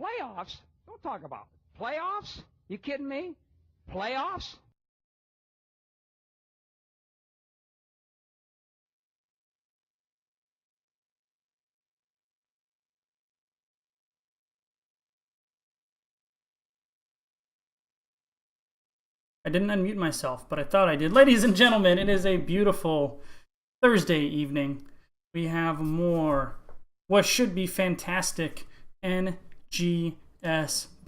Playoffs? Don't talk about it. Playoffs? You kidding me? Playoffs? I didn't unmute myself, but I thought I did. Ladies and gentlemen, it is a beautiful Thursday evening. We have more what should be fantastic NGS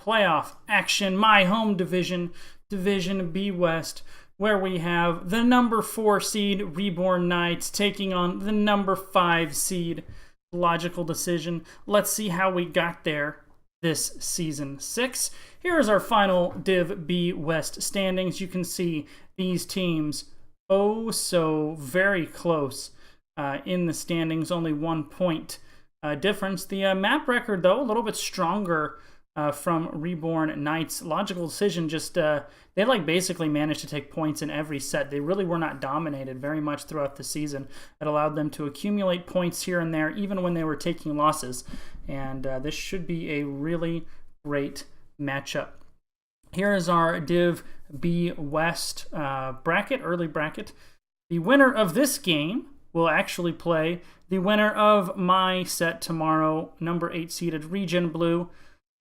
playoff action. My home division, Division B West, where we have the number 4 seed Reborn Knights taking on the number 5 seed Logical Decision. Let's see how we got there this season 6. Here is our final Div B West standings. You can see these teams oh so very close in the standings, only 1 point difference. The map record, though, a little bit stronger from Reborn Knights. Logical Decision just, they like basically managed to take points in every set. They really were not dominated very much throughout the season. It allowed them to accumulate points here and there, even when they were taking losses. And this should be a really great matchup. Here is our Div B West bracket, early bracket. The winner of this game will actually play the winner of my set tomorrow, number 8 seeded Regen Blue,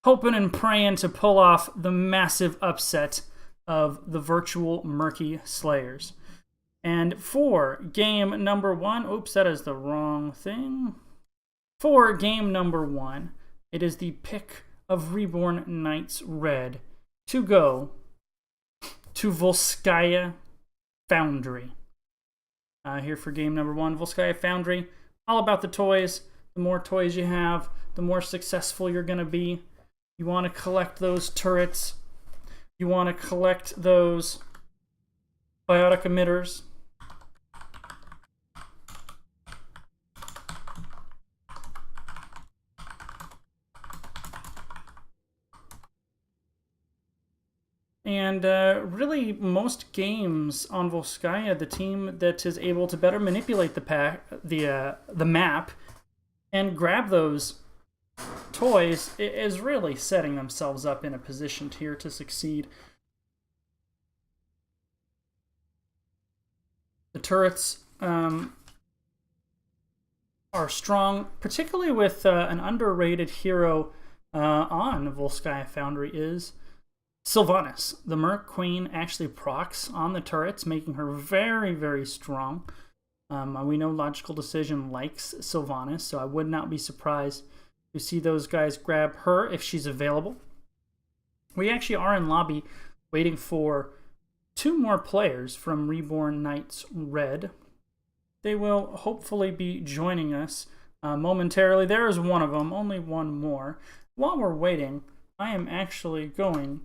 hoping and praying to pull off the massive upset of the virtual Murky Slayers. And for game number 1, oops, that is the wrong thing. For game number 1, it is the pick of Reborn Knights Red to go to Volskaya Foundry. Here for game number 1, Volskaya Foundry, all about the toys. The more toys you have, the more successful you're going to be. You want to collect those turrets. You want to collect those biotic emitters. And really, most games on Volskaya, the team that is able to better manipulate the map and grab those toys is really setting themselves up in a position here to succeed. The turrets are strong, particularly with an underrated hero on Volskaya Foundry is Sylvanas. The Merc Queen actually procs on the turrets, making her very, very strong. We know Logical Decision likes Sylvanas, so I would not be surprised to see those guys grab her if she's available. We actually are in lobby waiting for 2 more players from Reborn Knights Red. They will hopefully be joining us momentarily. There is one of them, only one more. While we're waiting, I am actually going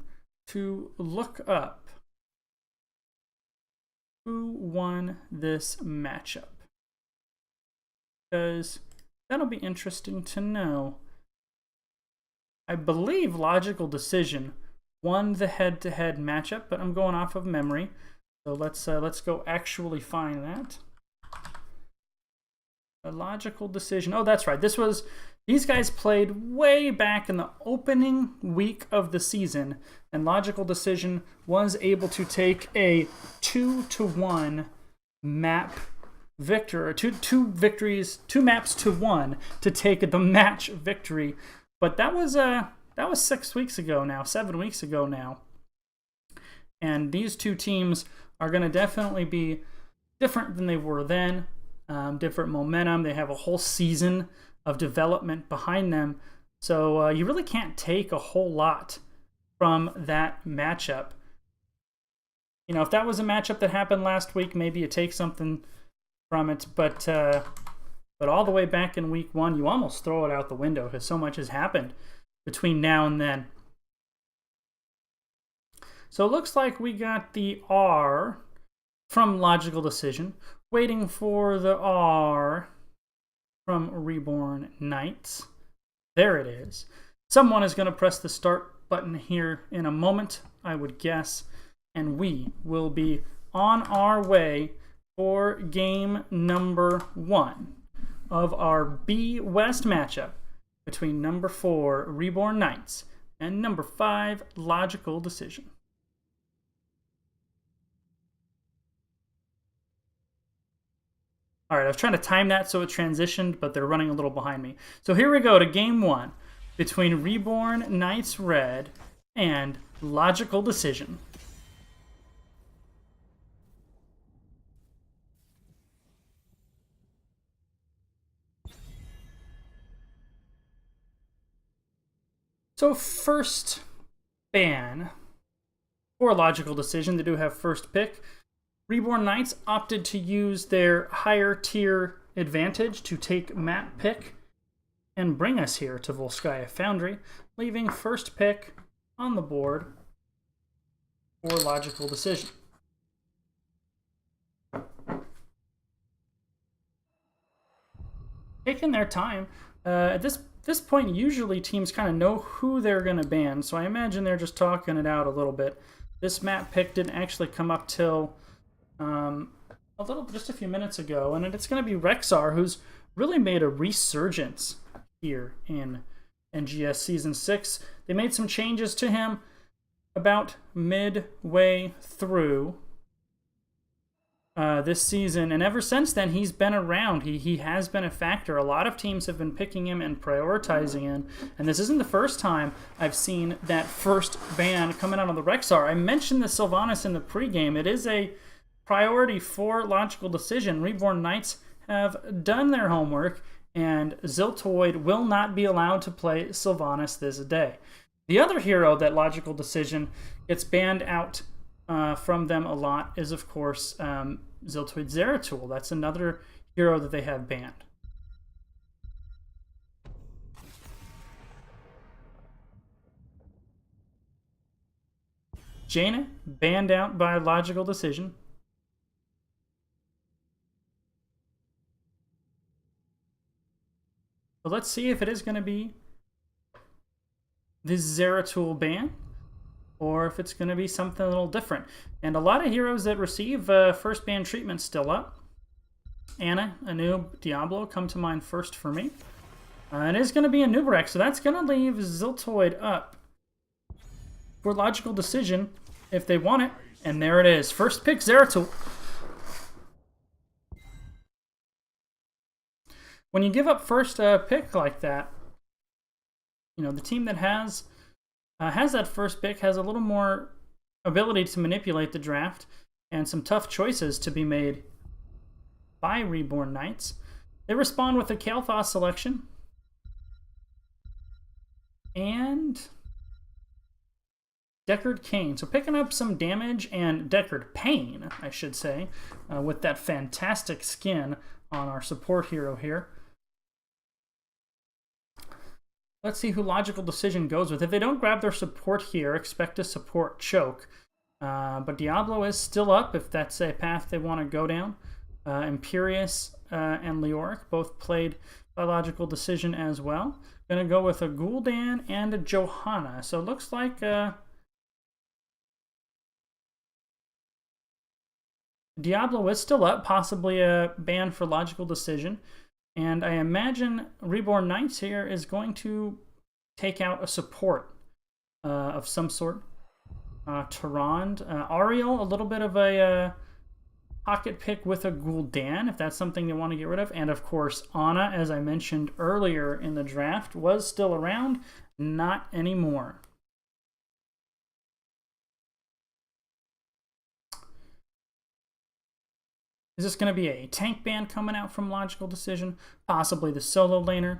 to look up who won this matchup, because that'll be interesting to know. I believe Logical Decision won the head-to-head matchup, but I'm going off of memory. So let's go actually find that. A Logical Decision. Oh, that's right. These guys played way back in the opening week of the season, and Logical Decision was able to take a 2-1 map victor, or two maps to 1 to take the match victory. But that was 6 weeks ago now, 7 weeks ago now. And these two teams are going to definitely be different than they were then. Different momentum. They have a whole season of development behind them. So you really can't take a whole lot from that matchup. You know, if that was a matchup that happened last week, maybe you take something from it. But all the way back in week 1, you almost throw it out the window because so much has happened between now and then. So it looks like we got the R from Logical Decision, waiting for the R from Reborn Knights. There it is. Someone is going to press the start button here in a moment, I would guess, and we will be on our way for game number 1 of our B West matchup between number 4, Reborn Knights, and number 5, Logical Decision. All right, I was trying to time that so it transitioned, but they're running a little behind me. So here we go to game 1 between Reborn Knights Red and Logical Decision. So first ban for Logical Decision, they do have first pick. Reborn Knights opted to use their higher tier advantage to take map pick and bring us here to Volskaya Foundry, leaving first pick on the board for Logical Decision. Taking their time. At this point, usually teams kind of know who they're going to ban, so I imagine they're just talking it out a little bit. This map pick didn't actually come up till just a few minutes ago, and it's going to be Rexar, who's really made a resurgence here in NGS Season 6. They made some changes to him about midway through this season, and ever since then he's been around. He has been a factor. A lot of teams have been picking him and prioritizing him, and this isn't the first time I've seen that first ban coming out of the Rexar. I mentioned the Sylvanas in the pregame. It is a priority for Logical Decision. Reborn Knights have done their homework, and Ziltoid will not be allowed to play Sylvanas this day. The other hero that Logical Decision gets banned out from them a lot is, of course, Ziltoid Zeratul. That's another hero that they have banned. Jaina, banned out by Logical Decision. So let's see if it is going to be this Zeratul ban, or if it's going to be something a little different. And a lot of heroes that receive first ban treatment still up. Anna, Anub, Diablo come to mind first for me. It is going to be a Nubarek, so that's going to leave Ziltoid up for Logical Decision if they want it. And there it is. First pick, Zeratul. When you give up first pick like that, you know, the team that has that first pick has a little more ability to manipulate the draft and some tough choices to be made by Reborn Knights. They respond with a Kael'thas selection and Deckard Cain. So picking up some damage and Deckard Pain, I should say, with that fantastic skin on our support hero here. Let's see who Logical Decision goes with. If they don't grab their support here, expect a support choke. But Diablo is still up if that's a path they want to go down. Imperius and Leoric both played by Logical Decision as well. Going to go with a Gul'dan and a Johanna. So it looks like Diablo is still up, possibly a ban for Logical Decision. And I imagine Reborn Knights here is going to take out a support of some sort. Tyrande. Ariel, a little bit of a pocket pick with a Gul'dan, if that's something they want to get rid of. And of course, Ana, as I mentioned earlier in the draft, was still around. Not anymore. Is this going to be a tank ban coming out from Logical Decision? Possibly the solo laner.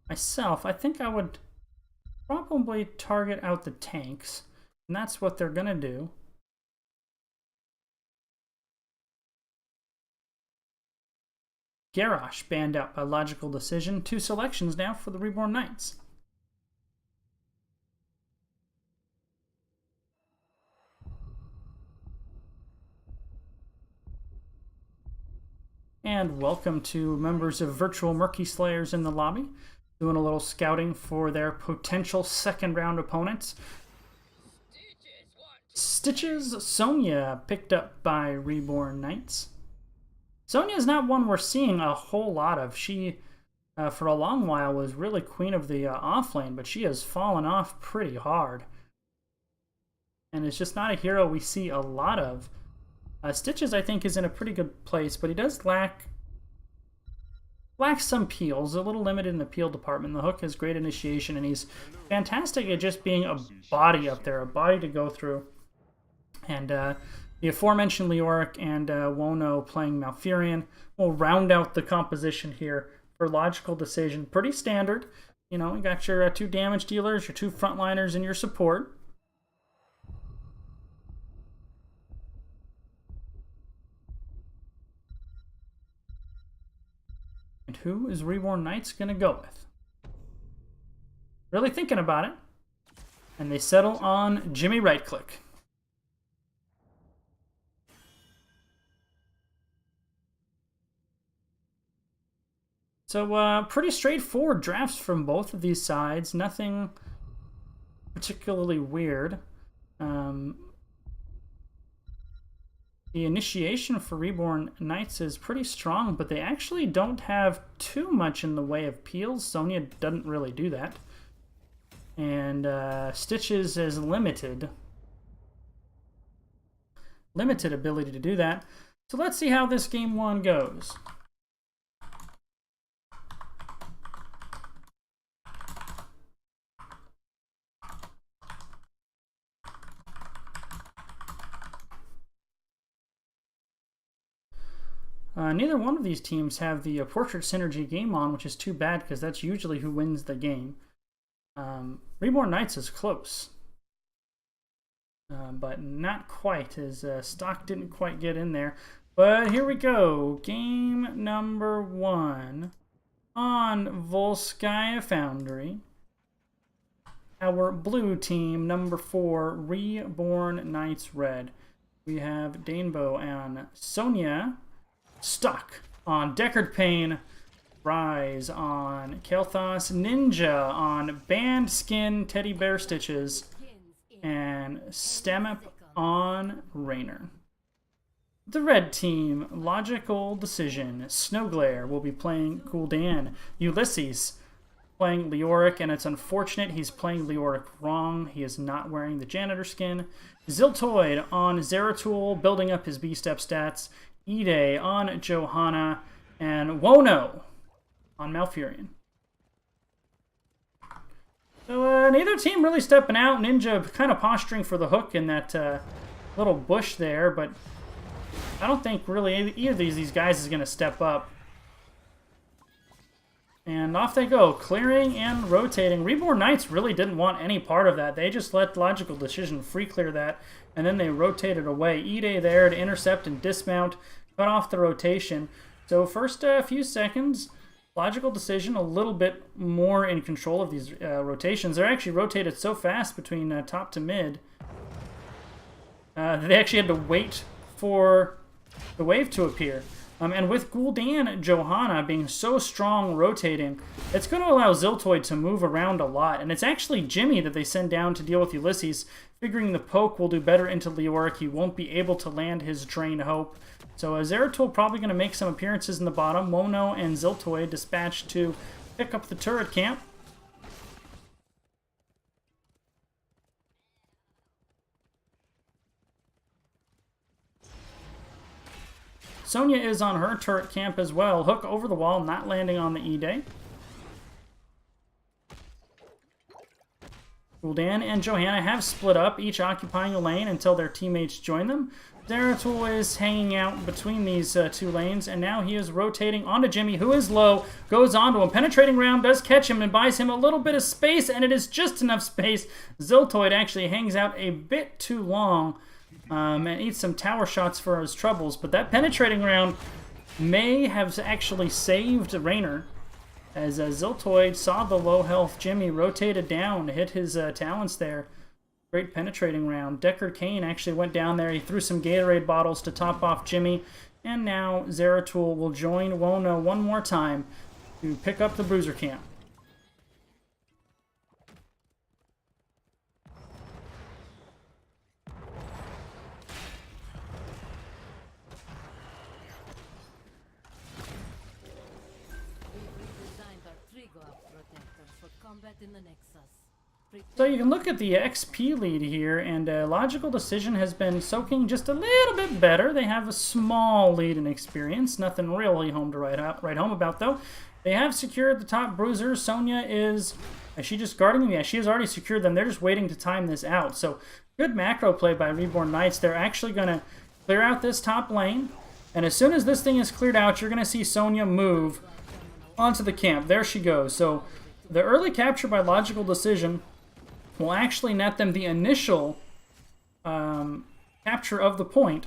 Myself, I think I would probably target out the tanks. And that's what they're going to do. Garrosh banned out by Logical Decision. 2 selections now for the Reborn Knights. And welcome to members of Virtual Murky Slayers in the lobby, doing a little scouting for their potential second round opponents. Stitches Sonya picked up by Reborn Knights. Sonya is not one we're seeing a whole lot of. She, for a long while, was really queen of the off lane, but she has fallen off pretty hard. And it's just not a hero we see a lot of. Stitches, I think, is in a pretty good place, but he does lack some peels, a little limited in the peel department. The hook has great initiation, and he's fantastic at just being a body up there, a body to go through. And the aforementioned Leoric and Wono playing Malfurion will round out the composition here for logical decision. Pretty standard. You know, you got your 2 damage dealers, your 2 frontliners, and your support. And who is Reborn Knights going to go with? Really thinking about it. And they settle on Jimmy Right-Click. So, pretty straightforward drafts from both of these sides. Nothing particularly weird. The initiation for Reborn Knights is pretty strong, but they actually don't have too much in the way of peels. Sonya doesn't really do that. And Stitches is limited ability to do that. So let's see how this game 1 goes. Neither one of these teams have the Portrait Synergy game on, which is too bad because that's usually who wins the game. Reborn Knights is close, but not quite, as stock didn't quite get in there. But here we go. Game number 1 on Volskaya Foundry. Our blue team, number 4, Reborn Knights Red. We have Danebo and Sonya. Stuck on Deckard Payne, Rise on Kael'thas, Ninja on Band Skin Teddy Bear Stitches, and Stamip on Raynor. The red team, Logical Decision, Snowglare will be playing Gul'dan, Ulysses playing Leoric, and it's unfortunate he's playing Leoric wrong. He is not wearing the janitor skin. Ziltoid on Zeratul, building up his B-step stats. Ide on Johanna, and Wono on Malfurion. So neither team really stepping out. Ninja kind of posturing for the hook in that little bush there, but I don't think really either of these guys is going to step up. And off they go, clearing and rotating. Reborn Knights really didn't want any part of that. They just let Logical Decision free clear that, and then they rotated away. Ide there to intercept and dismount, cut off the rotation. So first few seconds, Logical Decision a little bit more in control of these rotations. They're actually rotated so fast between top to mid. They actually had to wait for the wave to appear. And with Gul'dan Johanna being so strong rotating, it's going to allow Ziltoid to move around a lot. And it's actually Jimmy that they send down to deal with Ulysses, figuring the poke will do better into Leoric. He won't be able to land his Drain Hope. So Zeratul probably going to make some appearances in the bottom. Wono and Ziltoid dispatched to pick up the turret camp. Sonya is on her turret camp as well. Hook over the wall, not landing on the Ide. Gul'dan and Johanna have split up, each occupying a lane until their teammates join them. Zeratul is hanging out between these 2 lanes, and now he is rotating onto Jimmy, who is low, goes onto him. Penetrating round does catch him and buys him a little bit of space, and it is just enough space. Ziltoid actually hangs out a bit too long. And eats some tower shots for his troubles, but that penetrating round may have actually saved Raynor, as Ziltoid saw the low health Jimmy, rotated down, hit his talents there. Great penetrating round. Deckard Cain actually went down there, he threw some Gatorade bottles to top off Jimmy, and now Zeratul will join Wono one more time to pick up the Bruiser camp. So you can look at the XP lead here, and Logical Decision has been soaking just a little bit better. They have a small lead in experience, nothing really home to write home about though. They have secured the top bruisers. Sonya is she just guarding them? Yeah, she has already secured them. They're just waiting to time this out. So good macro play by Reborn Knights. They're actually going to clear out this top lane, and as soon as this thing is cleared out, you're going to see Sonya move onto the camp. There she goes. So the early capture by Logical Decision will actually net them the initial capture of the point.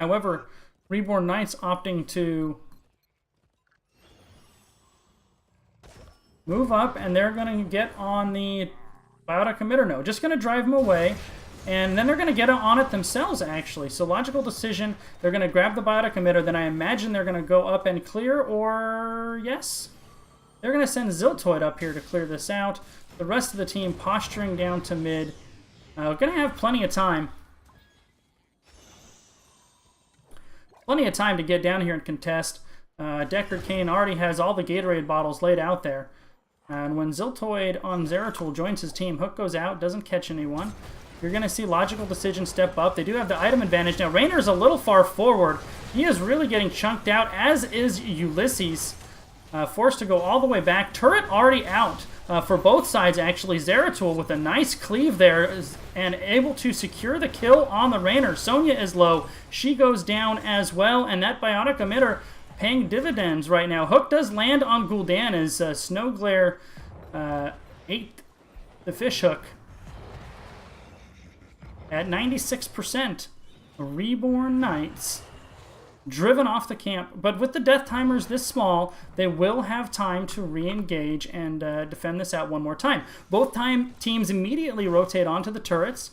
However, Reborn Knights opting to move up, and they're going to get on the Biotic Emitter node. Just going to drive them away, and then they're going to get on it themselves, actually. So Logical Decision, they're going to grab the Biotic Emitter, then I imagine they're going to go up and clear, or yes? They're going to send Ziltoid up here to clear this out. The rest of the team posturing down to mid. Going to have plenty of time. Plenty of time to get down here and contest. Deckard Cain already has all the Gatorade bottles laid out there. And when Ziltoid on Zeratul joins his team, Hook goes out, doesn't catch anyone. You're going to see Logical Decision step up. They do have the item advantage. Now, Raynor's a little far forward. He is really getting chunked out, as is Ulysses. Forced to go all the way back. Turret already out for both sides, actually. Zeratul with a nice cleave there and able to secure the kill on the Raynor. Sonya is low. She goes down as well, and that Biotic Emitter paying dividends right now. Hook does land on Gul'dan as Snowglare ate the fishhook at 96%. Reborn Knights driven off the camp, but with the death timers this small, they will have time to re-engage and defend this out one more time. Both teams immediately rotate onto the turrets.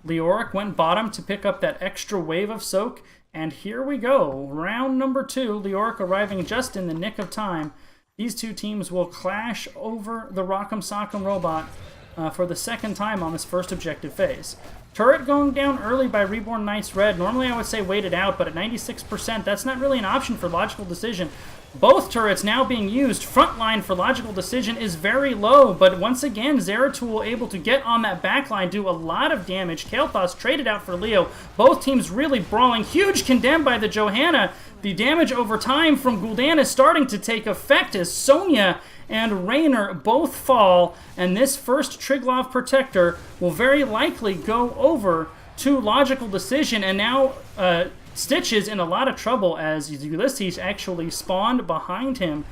Leoric went bottom to pick up that extra wave of soak, and here we go. Round number 2, Leoric arriving just in the nick of time. These two teams will clash over the Rock'em Sock'em robot for the second time on this first objective phase. Turret going down early by Reborn Knights Red. Normally I would say wait it out, but at 96%, that's not really an option for Logical Decision. Both turrets now being used. Front line for Logical Decision is very low, but once again, Zeratul able to get on that back line, do a lot of damage. Kael'thas traded out for Leo. Both teams really brawling. Huge condemn by the Johanna. The damage over time from Gul'dan is starting to take effect as Sonya and Raynor both fall, and this first Triglav Protector will very likely go over to Logical Decision, and now Stitch is in a lot of trouble as Ulysses actually spawned behind him,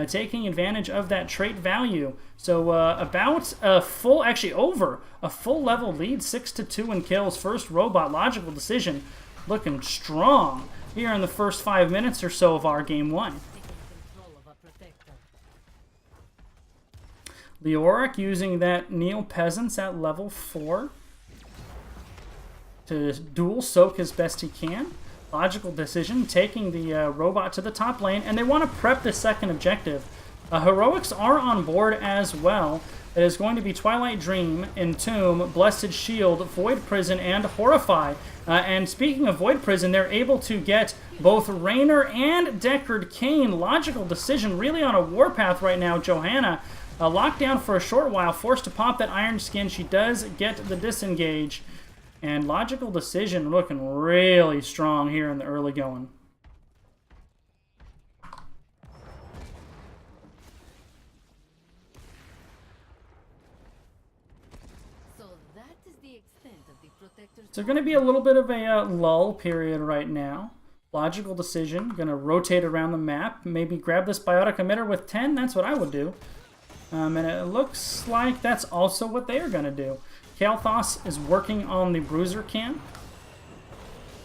taking advantage of that trait value. So about a full, actually over a full level lead, 6-2 in kills. First robot Logical Decision looking strong here in the first 5 minutes or so of our game 1. Leoric using that Neil Peasants at level 4 to dual soak as best he can. Logical Decision taking the robot to the top lane, and they want to prep the second objective. Heroics are on board as well. It is going to be Twilight Dream, Entomb, Blessed Shield, Void Prison, and Horrify. And speaking of Void Prison, they're able to get both Raynor and Deckard Cain. Logical Decision really on a warpath right now. Johanna locked down for a short while, forced to pop that Iron Skin. She does get the disengage. And Logical Decision looking really strong here in the early going. So going to be a little bit of a lull period right now. Logical Decision going to rotate around the map. Maybe grab this Biotic Emitter with 10. That's what I would do. And it looks like that's also what they are going to do. Kael'thas is working on the Bruiser camp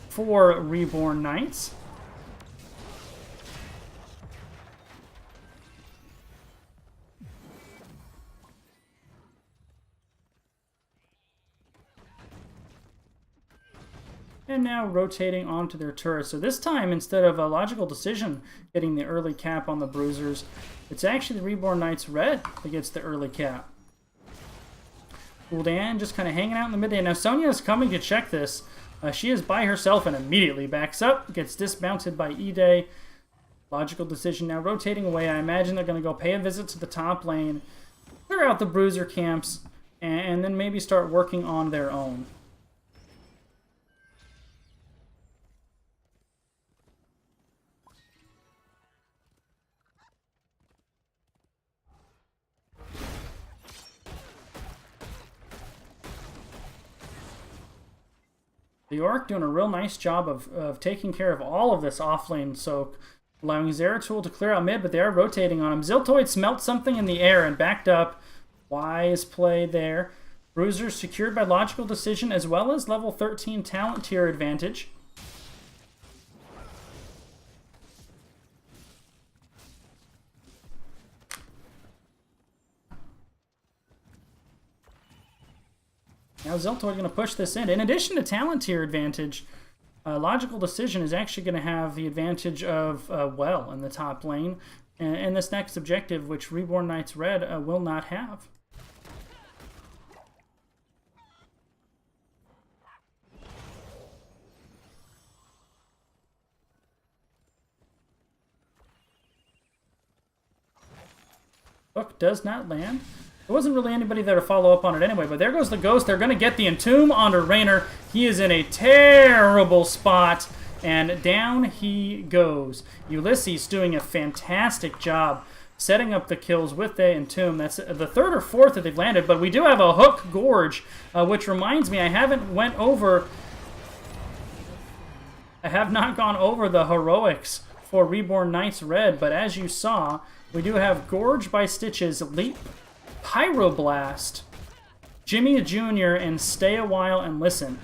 for Reborn Knights. And now rotating onto their turrets. So this time, instead of a Logical Decision getting the early cap on the Bruisers, it's actually the Reborn Knights Red that gets the early cap. Gul'dan just kind of hanging out in the mid lane. Now Sonya is coming to check this. She is by herself and immediately backs up. Gets dismounted by E-Day. Logical Decision now rotating away. I imagine they're going to go pay a visit to the top lane, clear out the bruiser camps, and then maybe start working on their own. The Orc doing a real nice job of taking care of all of this offlane soak, allowing Zeratul to clear out mid, but they are rotating on him. Ziltoid smelt something in the air and backed up. Wise play there. Bruiser secured by Logical Decision, as well as level 13 talent tier advantage. Now Ziltoid going to push this in. In addition to talent tier advantage, Logical Decision is actually going to have the advantage of well in the top lane, and this next objective, which Reborn Knights Red will not have. Hook does not land. There wasn't really anybody there to follow up on it anyway, but there goes the Ghost. They're going to get the Entomb onto Raynor. He is in a terrible spot, and down he goes. Ulysses doing a fantastic job setting up the kills with the Entomb. That's the third or fourth that they've landed, but we do have a Hook Gorge, which reminds me, I have not gone over the heroics for Reborn Knights Red, but as you saw, we do have Gorge by Stitches, Leap, Pyroblast, Jimmy Jr., and Stay a While and Listen.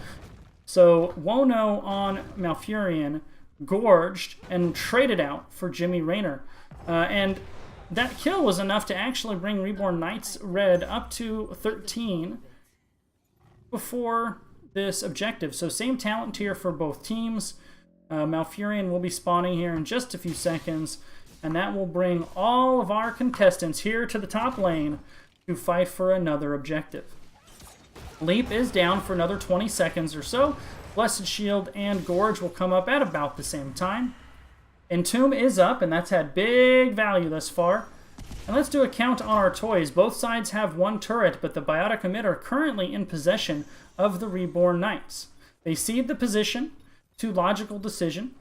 So Wono on Malfurion gorged and traded out for Jimmy Raynor. And that kill was enough to actually bring Reborn Knights Red up to 13 before this objective. So same talent tier for both teams. Malfurion will be spawning here in just a few seconds, and that will bring all of our contestants here to the top lane to fight for another objective. Leap is down for another 20 seconds or so. Blessed Shield and Gorge will come up at about the same time. Entomb is up, and that's had big value thus far. And let's do a count on our toys. Both sides have one turret, but the Biotic Emitter are currently in possession of the Reborn Knights. They cede the position to Logical Decision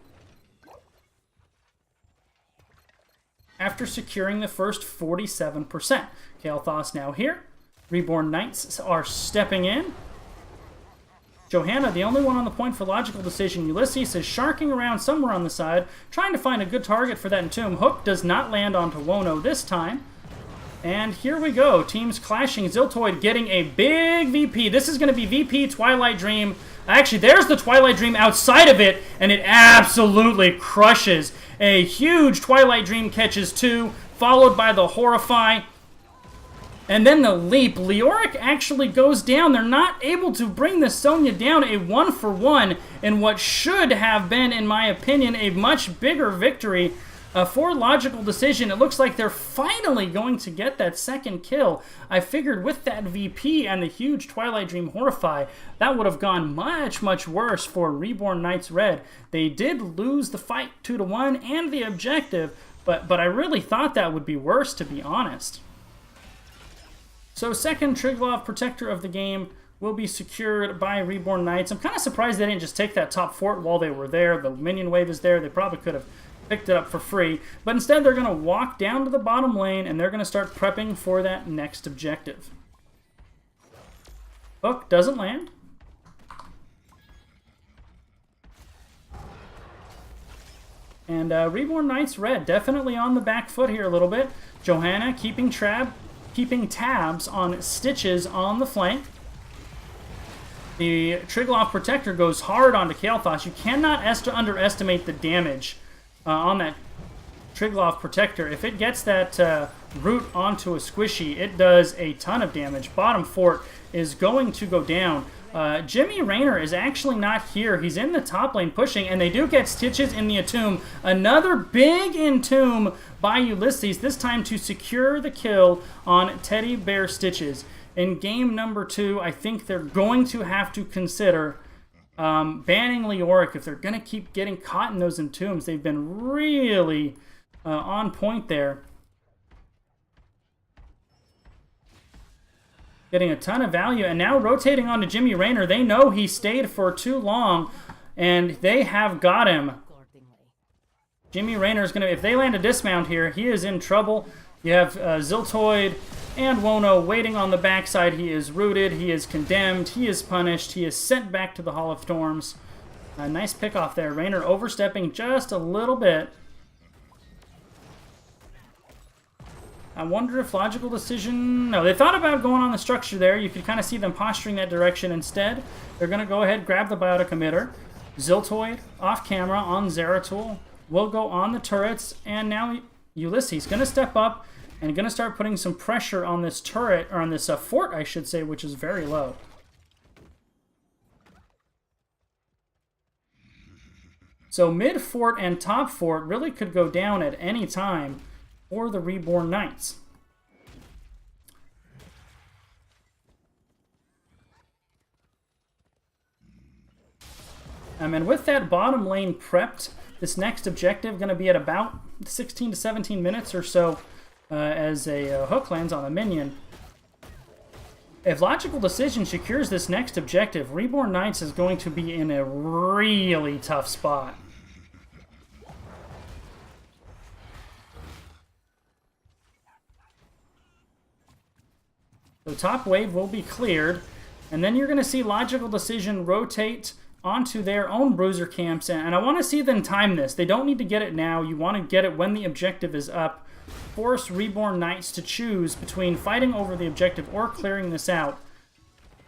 after securing the first 47%. Kael'thas now here. Reborn Knights are stepping in. Johanna, the only one on the point for Logical Decision. Ulysses is sharking around somewhere on the side, trying to find a good target for that Entomb. Hook does not land onto Wono this time. And here we go. Teams clashing. Ziltoid getting a big VP. This is going to be VP Twilight Dream. Actually, there's the Twilight Dream outside of it, and it absolutely crushes. A huge Twilight Dream catches two, followed by the Horrify. And then the Leap. Leoric actually goes down. They're not able to bring the Sonya down. A 1-for-1 in what should have been, in my opinion, a much bigger victory for Logical Decision. It looks like they're finally going to get that second kill. I figured with that VP and the huge Twilight Dream Horrify, that would have gone much, much worse for Reborn Knights Red. They did lose the fight 2-1 and the objective, but I really thought that would be worse, to be honest. So second Triglav Protector of the game will be secured by Reborn Knights. I'm kind of surprised they didn't just take that top fort while they were there. The minion wave is there. They probably could have picked it up for free. But instead, they're going to walk down to the bottom lane, and they're going to start prepping for that next objective. Hook doesn't land. And Reborn Knights Red definitely on the back foot here a little bit. Johanna keeping tabs on Stitches on the flank. The Triglav Protector goes hard onto Kael'thas. You cannot underestimate the damage on that Triglav Protector. If it gets that root onto a squishy, it does a ton of damage. Bottom fort is going to go down. Jimmy Raynor is actually not here. He's in the top lane pushing, and they do get Stitches in the Entomb. Another big Entomb by Ulysses, this time to secure the kill on Teddy Bear Stitches. In game number 2, I think they're going to have to consider banning Leoric if they're going to keep getting caught in those Entombs. They've been really on point there. Getting a ton of value, and now rotating onto Jimmy Rayner. They know he stayed for too long, and they have got him. Jimmy Rayner is going to, if they land a dismount here, he is in trouble. You have Ziltoid and Wono waiting on the backside. He is rooted, he is condemned, he is punished, he is sent back to the Hall of Storms. A nice pick off there. Rayner overstepping just a little bit. I wonder if logical decision... No, they thought about going on the structure there. You could kind of see them posturing that direction. Instead, they're going to go ahead, grab the biotic emitter. Ziltoid, off camera, on Zeratul. Will go on the turrets. And now Ulysses going to step up and going to start putting some pressure on this turret, or on this fort, I should say, which is very low. So mid-fort and top fort really could go down at any time for the Reborn Knights. And with that bottom lane prepped, this next objective going to be at about 16 to 17 minutes or so as a hook lands on a minion. If logical decision secures this next objective, Reborn Knights is going to be in a really tough spot. The top wave will be cleared, and then you're going to see logical decision rotate onto their own bruiser camps, and I want to see them time this. They don't need to get it now. You want to get it when the objective is up. Force Reborn Knights to choose between fighting over the objective or clearing this out.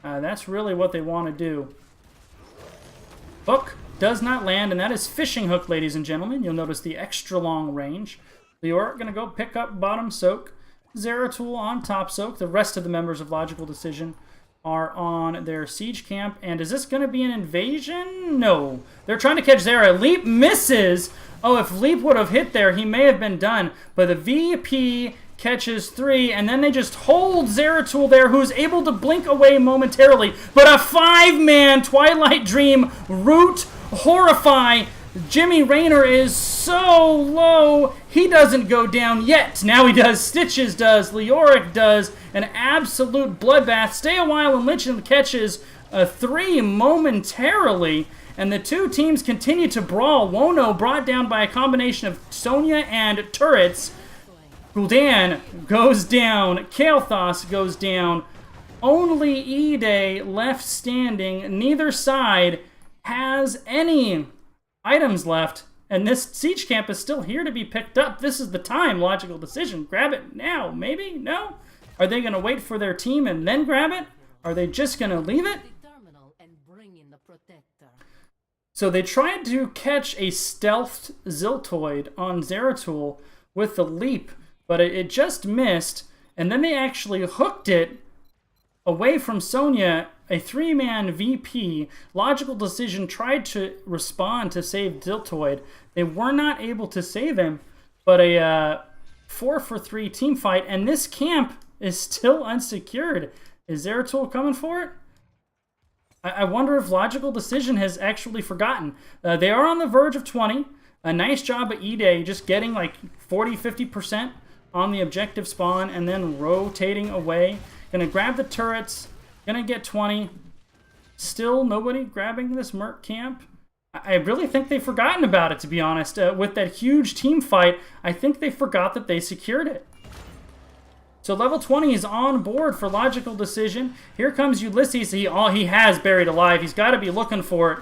That's really what they want to do. Hook does not land, and that is fishing hook, ladies and gentlemen. You'll notice the extra long range. Leor going to go pick up bottom soak. Zeratul on top soak. The rest of the members of Logical Decision are on their siege camp. And is this going to be an invasion? No. They're trying to catch Zera. Leap misses. Oh, if Leap would have hit there, he may have been done. But the VP catches 3, and then they just hold Zeratul there, who's able to blink away momentarily. But a 5-man Twilight Dream root horrify. Jimmy Rayner is so low, he doesn't go down yet. Now he does. Stitches does. Leoric does. An absolute bloodbath. Stay a while and Lichen catches a 3 momentarily. And the two teams continue to brawl. Wono brought down by a combination of Sonya and turrets. Gul'dan goes down. Kael'thas goes down. Only E-Day left standing. Neither side has any items left, and this siege camp is still here to be picked up. This is the time. Logical decision. Grab it now. Maybe? No? Are they going to wait for their team and then grab it? Are they just going to leave it? So they tried to catch a stealthed Ziltoid on Zeratul with the leap, but it just missed, and then they actually hooked it away from Sonya. A 3-man VP. Logical Decision tried to respond to save Ziltoid. They were not able to save him, but a 4-for-3 team fight, and this camp is still unsecured. Is Zeratul coming for it? I wonder if Logical Decision has actually forgotten. They are on the verge of 20. A nice job at E-Day just getting like 40-50% on the objective spawn and then rotating away. Gonna grab the turrets. Gonna get 20. Still nobody grabbing this Merc camp. I really think they've forgotten about it, to be honest. With that huge team fight, I think they forgot that they secured it. So level 20 is on board for Logical Decision. Here comes Ulysses. He has Buried Alive. He's got to be looking for it.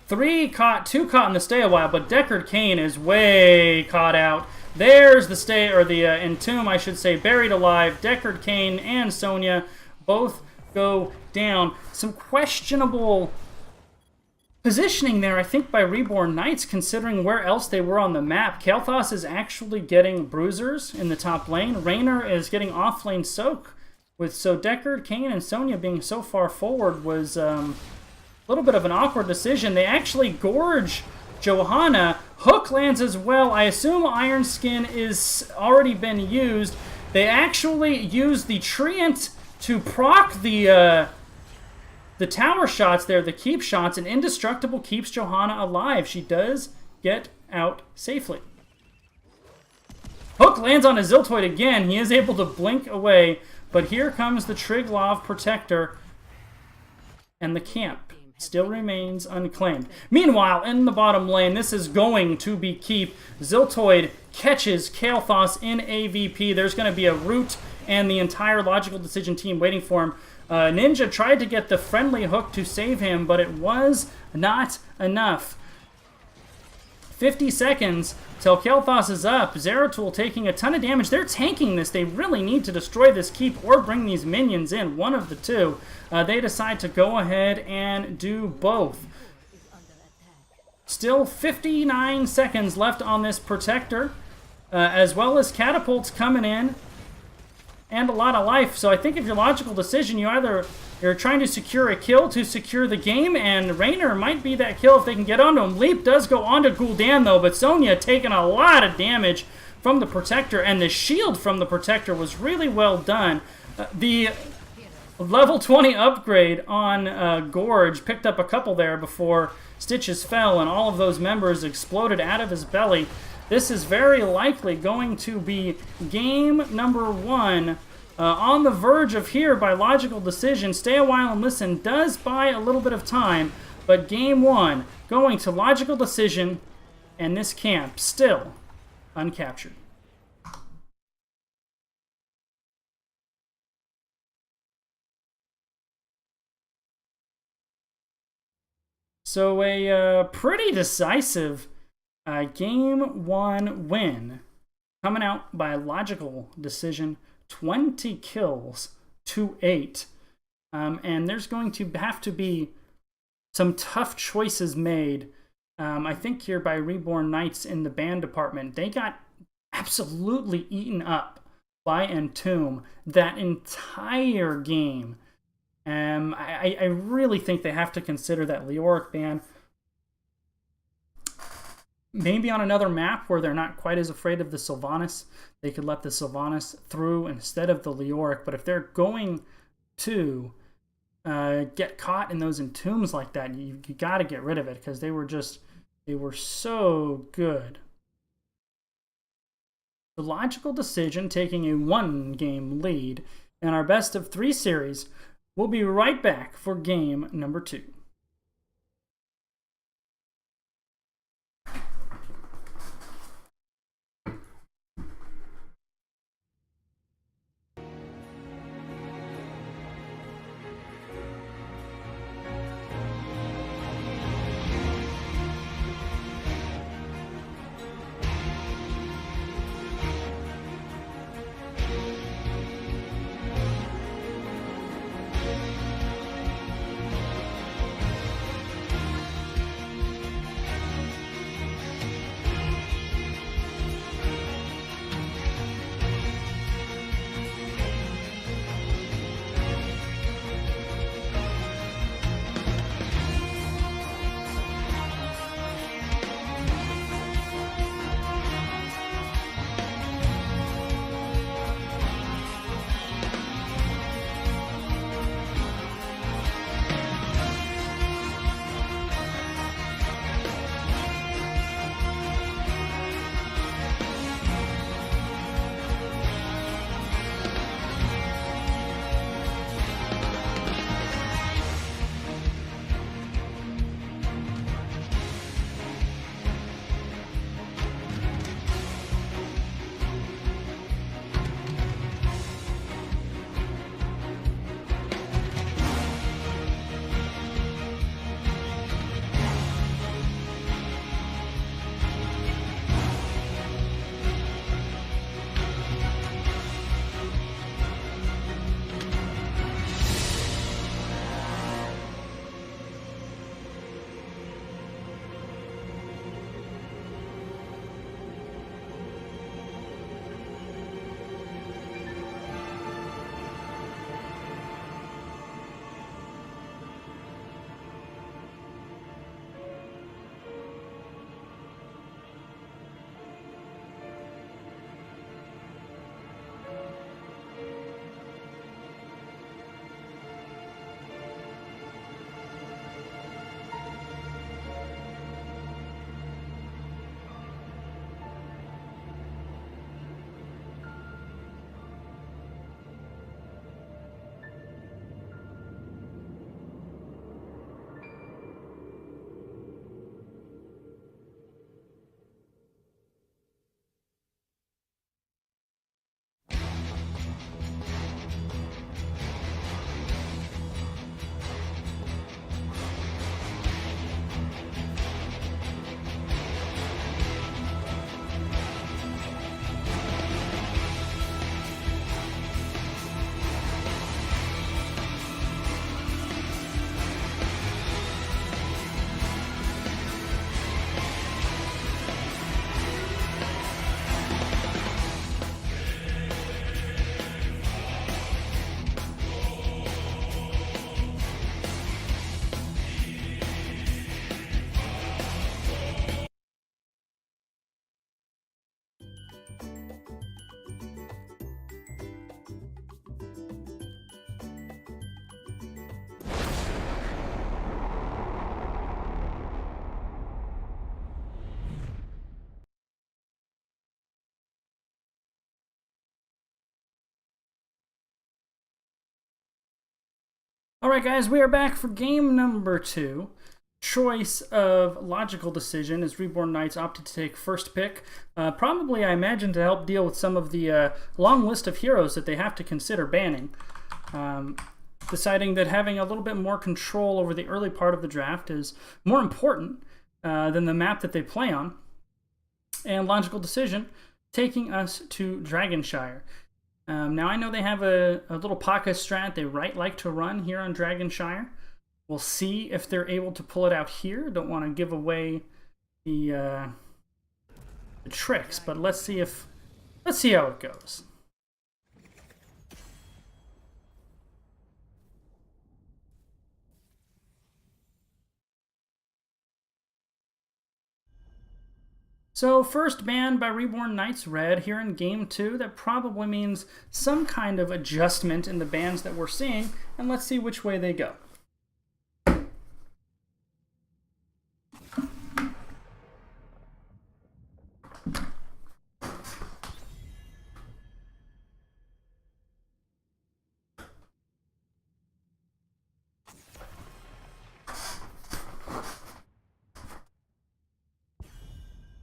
3 caught, 2 caught in the stay a while, but Deckard Cain is way caught out. There's the stay, or the Entomb, I should say, Buried Alive. Deckard Cain and Sonya both go down. Some questionable positioning there, I think, by Reborn Knights, considering where else they were on the map. Kael'thas is actually getting bruisers in the top lane. Rayner is getting off-lane soak. So Deckard, Cain, and Sonya being so far forward was a little bit of an awkward decision. They actually gorge Johanna. Hook lands as well. I assume Iron Skin is already been used. They actually use the Treant to proc the tower shots there, the keep shots, and Indestructible keeps Johanna alive. She does get out safely. Hook lands on a Ziltoid again. He is able to blink away, but here comes the Triglav Protector, and the camp still remains unclaimed. Meanwhile, in the bottom lane, this is going to be keep. Ziltoid catches Kael'thas in AVP. There's going to be a Root and the entire Logical Decision team waiting for him. Ninja tried to get the friendly hook to save him, but it was not enough. 50 seconds till Kael'thas is up. Zeratul taking a ton of damage. They're tanking this. They really need to destroy this keep or bring these minions in. One of the two. They decide to go ahead and do both. Still 59 seconds left on this Protector, as well as catapults coming in. And a lot of life. So I think if your Logical Decision, you're trying to secure a kill to secure the game, and Raynor might be that kill if they can get onto him. Leap does go onto Gul'dan though, but Sonya taking a lot of damage from the Protector, and the shield from the Protector was really well done. The level 20 upgrade on Gorge picked up a couple there before Stitches fell, and all of those members exploded out of his belly. This is very likely going to be game number 1. On the verge of here by Logical Decision. Stay a while and listen does buy a little bit of time, but game 1 going to Logical Decision, and this camp still uncaptured. So a pretty decisive game 1 win coming out by Logical Decision. 20 kills to 8. And there's going to have to be some tough choices made. I think here by Reborn Knights in the band department. They got absolutely eaten up by Entomb that entire game. I really think they have to consider that Leoric ban. Maybe on another map where they're not quite as afraid of the Sylvanas, they could let the Sylvanas through instead of the Leoric. But if they're going to get caught in those entombs like that, you got to get rid of it, because they were so good. The Logical Decision taking a 1-game lead in our best of 3 series. We'll be right back for game number 2. Alright guys, we are back for game number 2. Choice of logical decision as Reborn Knights opted to take first pick. Probably, I imagine, to help deal with some of the long list of heroes that they have to consider banning. Deciding that having a little bit more control over the early part of the draft is more important than the map that they play on. And logical decision, taking us to Dragonshire. Now, I know they have a little pocket strat they like to run here on Dragonshire. We'll see if they're able to pull it out here. Don't want to give away the tricks, but let's see how it goes. So first ban by Reborn Knights red here in game 2. That probably means some kind of adjustment in the bans that we're seeing, and let's see which way they go.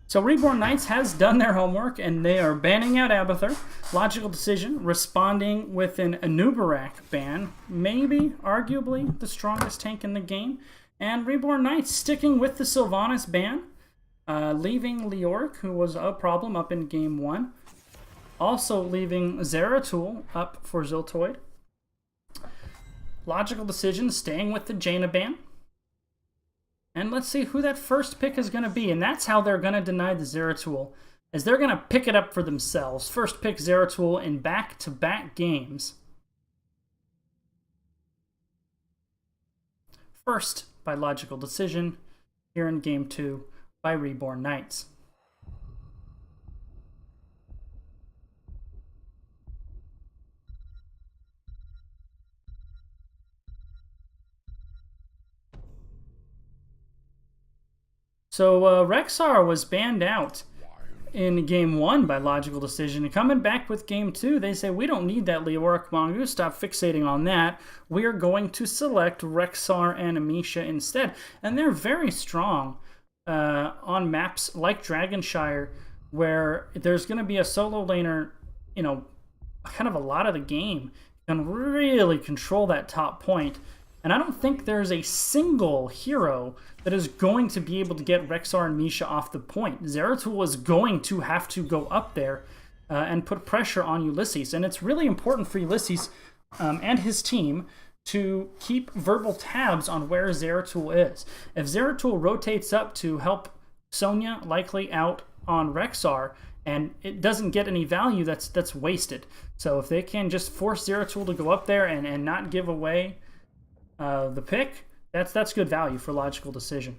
So Reborn Knights has done their homework, and they are banning out Abathur. Logical decision, responding with an Anubarak ban. Maybe, arguably, the strongest tank in the game. And Reborn Knights sticking with the Sylvanas ban, leaving Leoric, who was a problem up in game 1. Also leaving Zeratul up for Ziltoid. Logical decision, staying with the Jaina ban. And let's see who that first pick is going to be. And that's how they're going to deny the Zeratul, as they're going to pick it up for themselves. First pick Zeratul in back-to-back games. First, by logical decision, here in game 2 by Reborn Knights. So Rexxar was banned out in game 1 by logical decision. And coming back with game 2, they say, we don't need that Leoric Mongoose. Stop fixating on that. We are going to select Rexxar and Amisha instead. And they're very strong on maps like Dragonshire, where there's going to be a solo laner, kind of a lot of the game. You can really control that top point. And I don't think there's a single hero that is going to be able to get Rexxar and Misha off the point. Zeratul is going to have to go up there and put pressure on Ulysses. And it's really important for Ulysses and his team to keep verbal tabs on where Zeratul is. If Zeratul rotates up to help Sonya, likely out on Rexxar, and it doesn't get any value, that's wasted. So if they can just force Zeratul to go up there and not give away the pick, that's good value for logical decision.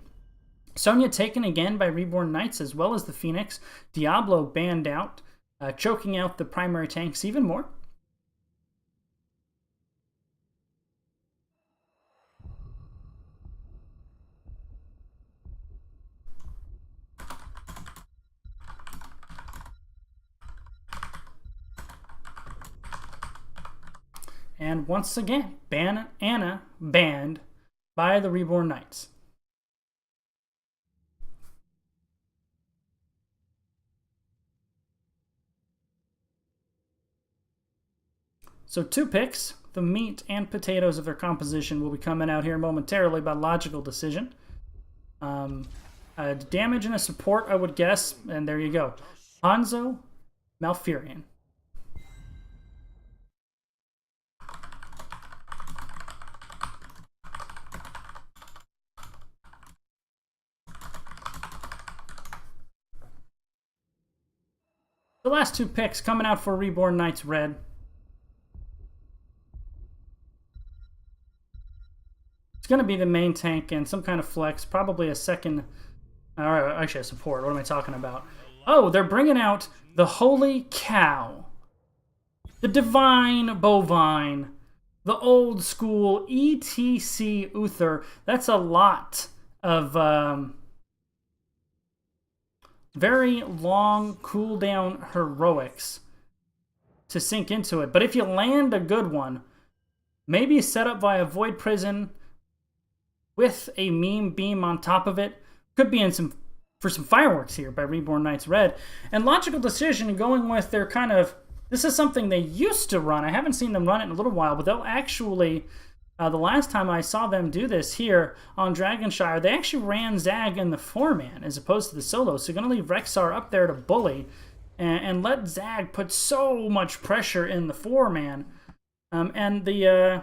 Sonya taken again by Reborn Knights, as well as the Phoenix. Diablo banned out, choking out the primary tanks even more. And once again, Anna banned by the Reborn Knights. So 2 picks, the meat and potatoes of their composition, will be coming out here momentarily by logical decision. A damage and a support, I would guess, and there you go. Hanzo, Malfurion. The last 2 picks coming out for Reborn Knights red. It's going to be the main tank and some kind of flex, probably a second, or actually a support. What am I talking about? Oh, they're bringing out the Holy Cow, the Divine Bovine, the old school ETC Uther. That's a lot of very long cooldown heroics to sink into it. But if you land a good one, maybe set up via Void Prison with a meme beam on top of it. Could be in for some fireworks here by Reborn Knights Red. And Logical Decision going with their kind of, this is something they used to run. I haven't seen them run it in a little while, but they'll actually, the last time I saw them do this here on Dragonshire, they actually ran Zag in the 4-man as opposed to the solo. So you're going to leave Rexxar up there to bully and let Zag put so much pressure in the 4-man. And the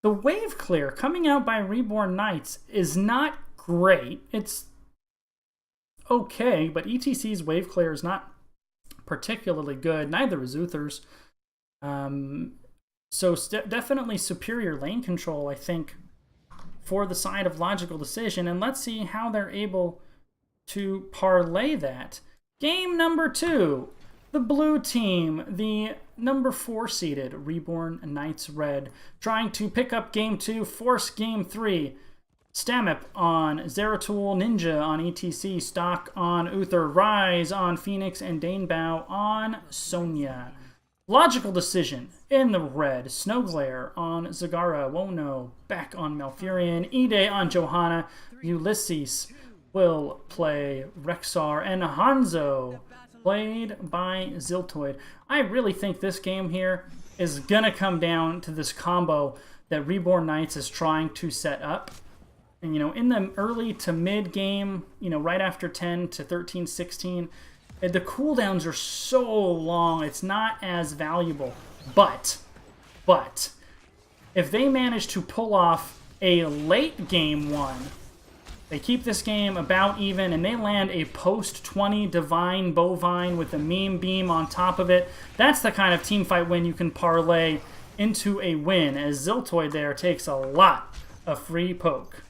wave clear coming out by Reborn Knights is not great. It's okay, but ETC's wave clear is not particularly good. Neither is Uther's. So definitely superior lane control, I think, for the side of Logical Decision. And let's see how they're able to parlay that. Game number 2. The blue team, the number 4 seeded Reborn Knights Red, trying to pick up game 2, force game 3. Stamip on Zeratul, Ninja on ETC, Stock on Uther, Rise on Phoenix, and Danebao on Sonya. Logical Decision in the red, Snowglare on Zagara, Wono back on Malfurion, Ide on Johanna, Ulysses will play Rexxar, and Hanzo played by Ziltoid. I really think this game here is going to come down to this combo that Reborn Knights is trying to set up. And, in the early to mid game, right after 10 to 13, 16, the cooldowns are so long, it's not as valuable. But, if they manage to pull off a late game 1, they keep this game about even, and they land a post-20 Divine Bovine with a meme beam on top of it. That's the kind of teamfight win you can parlay into a win, as Ziltoid there takes a lot of free poke.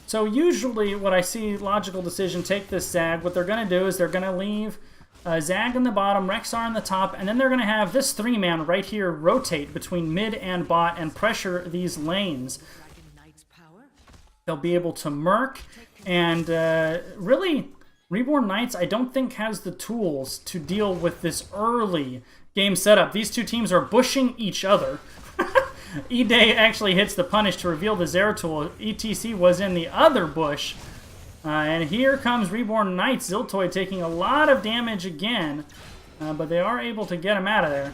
So usually what I see Logical Decision take this Zag, what they're going to do is they're going to leave Zag in the bottom, Rexxar in the top, and then they're going to have this 3-man right here rotate between mid and bot and pressure these lanes. They'll be able to Merc, and really, Reborn Knights I don't think has the tools to deal with this early game setup. These two teams are bushing each other. Ide actually hits the punish to reveal the Zeratul. ETC was in the other bush. And here comes Reborn Knights. Ziltoid taking a lot of damage again. But they are able to get him out of there.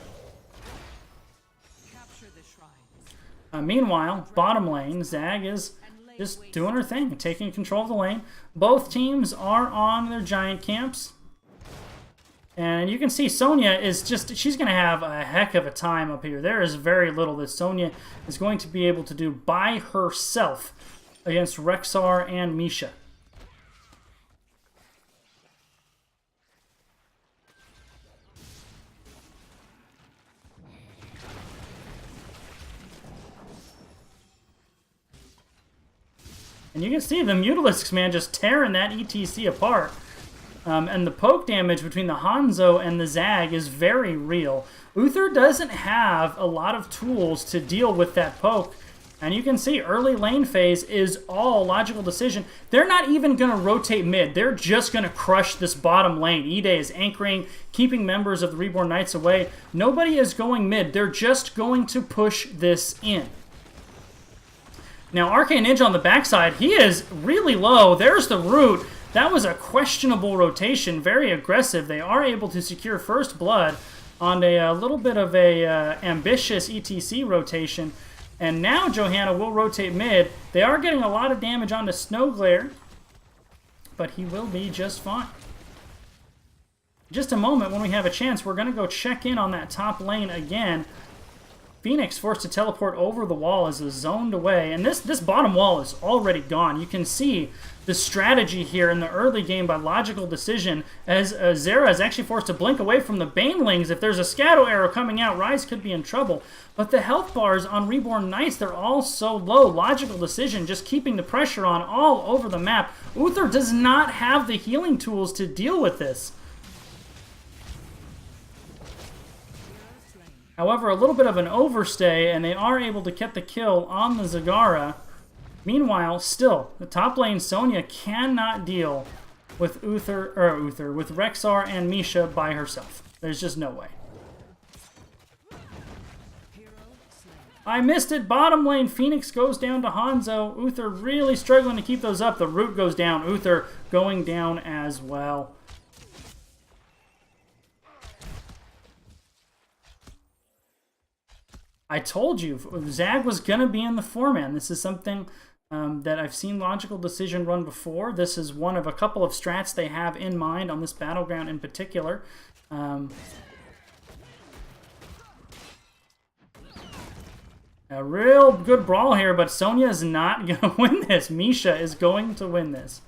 Meanwhile, bottom lane, Zag is just doing her thing, taking control of the lane. Both teams are on their giant camps. And you can see Sonya is just, she's going to have a heck of a time up here. There is very little that Sonya is going to be able to do by herself against Rexxar and Misha. And you can see the Mutalisks, man, just tearing that ETC apart. And the poke damage between the Hanzo and the Zag is very real. Uther doesn't have a lot of tools to deal with that poke. And you can see early lane phase is all Logical Decision. They're not even going to rotate mid. They're just going to crush this bottom lane. Ide is anchoring, keeping members of the Reborn Knights away. Nobody is going mid. They're just going to push this in. Now, Arcane Ninja on the backside, he is really low. There's the root. That was a questionable rotation, very aggressive. They are able to secure first blood on a little bit of a ambitious ETC rotation. And now Johanna will rotate mid. They are getting a lot of damage onto Snowglare, but he will be just fine. Just a moment, when we have a chance, we're going to go check in on that top lane again. Phoenix forced to teleport over the wall as is zoned away. And this bottom wall is already gone. You can see the strategy here in the early game by Logical Decision as Zera is actually forced to blink away from the Banelings. If there's a Scato arrow coming out, Rise could be in trouble. But the health bars on Reborn Knights, they're all so low. Logical Decision just keeping the pressure on all over the map. Uther does not have the healing tools to deal with this. However, a little bit of an overstay, and they are able to get the kill on the Zagara. Meanwhile, still, the top lane, Sonya cannot deal with with Rexxar and Misha by herself. There's just no way. I missed it. Bottom lane, Phoenix goes down to Hanzo. Uther really struggling to keep those up. The root goes down. Uther going down as well. I told you, Zag was going to be in the 4-man. This is something that I've seen Logical Decision run before. This is one of a couple of strats they have in mind on this battleground in particular. A real good brawl here, but Sonya is not going to win this. Misha is going to win this.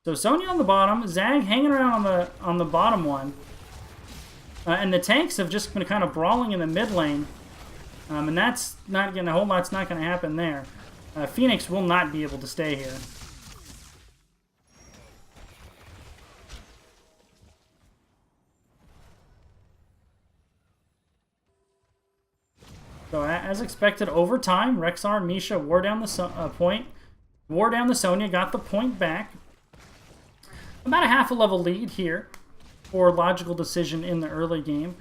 So Sonya on the bottom, Zag hanging around on the bottom one. And the tanks have just been kind of brawling in the mid lane. And that's not going to, a whole lot's not going to happen there. Phoenix will not be able to stay here. So as expected, over time, Rexxar and Misha wore down the wore down the Sonya, got the point back. About a half a level lead here for Logical Decision in the early game.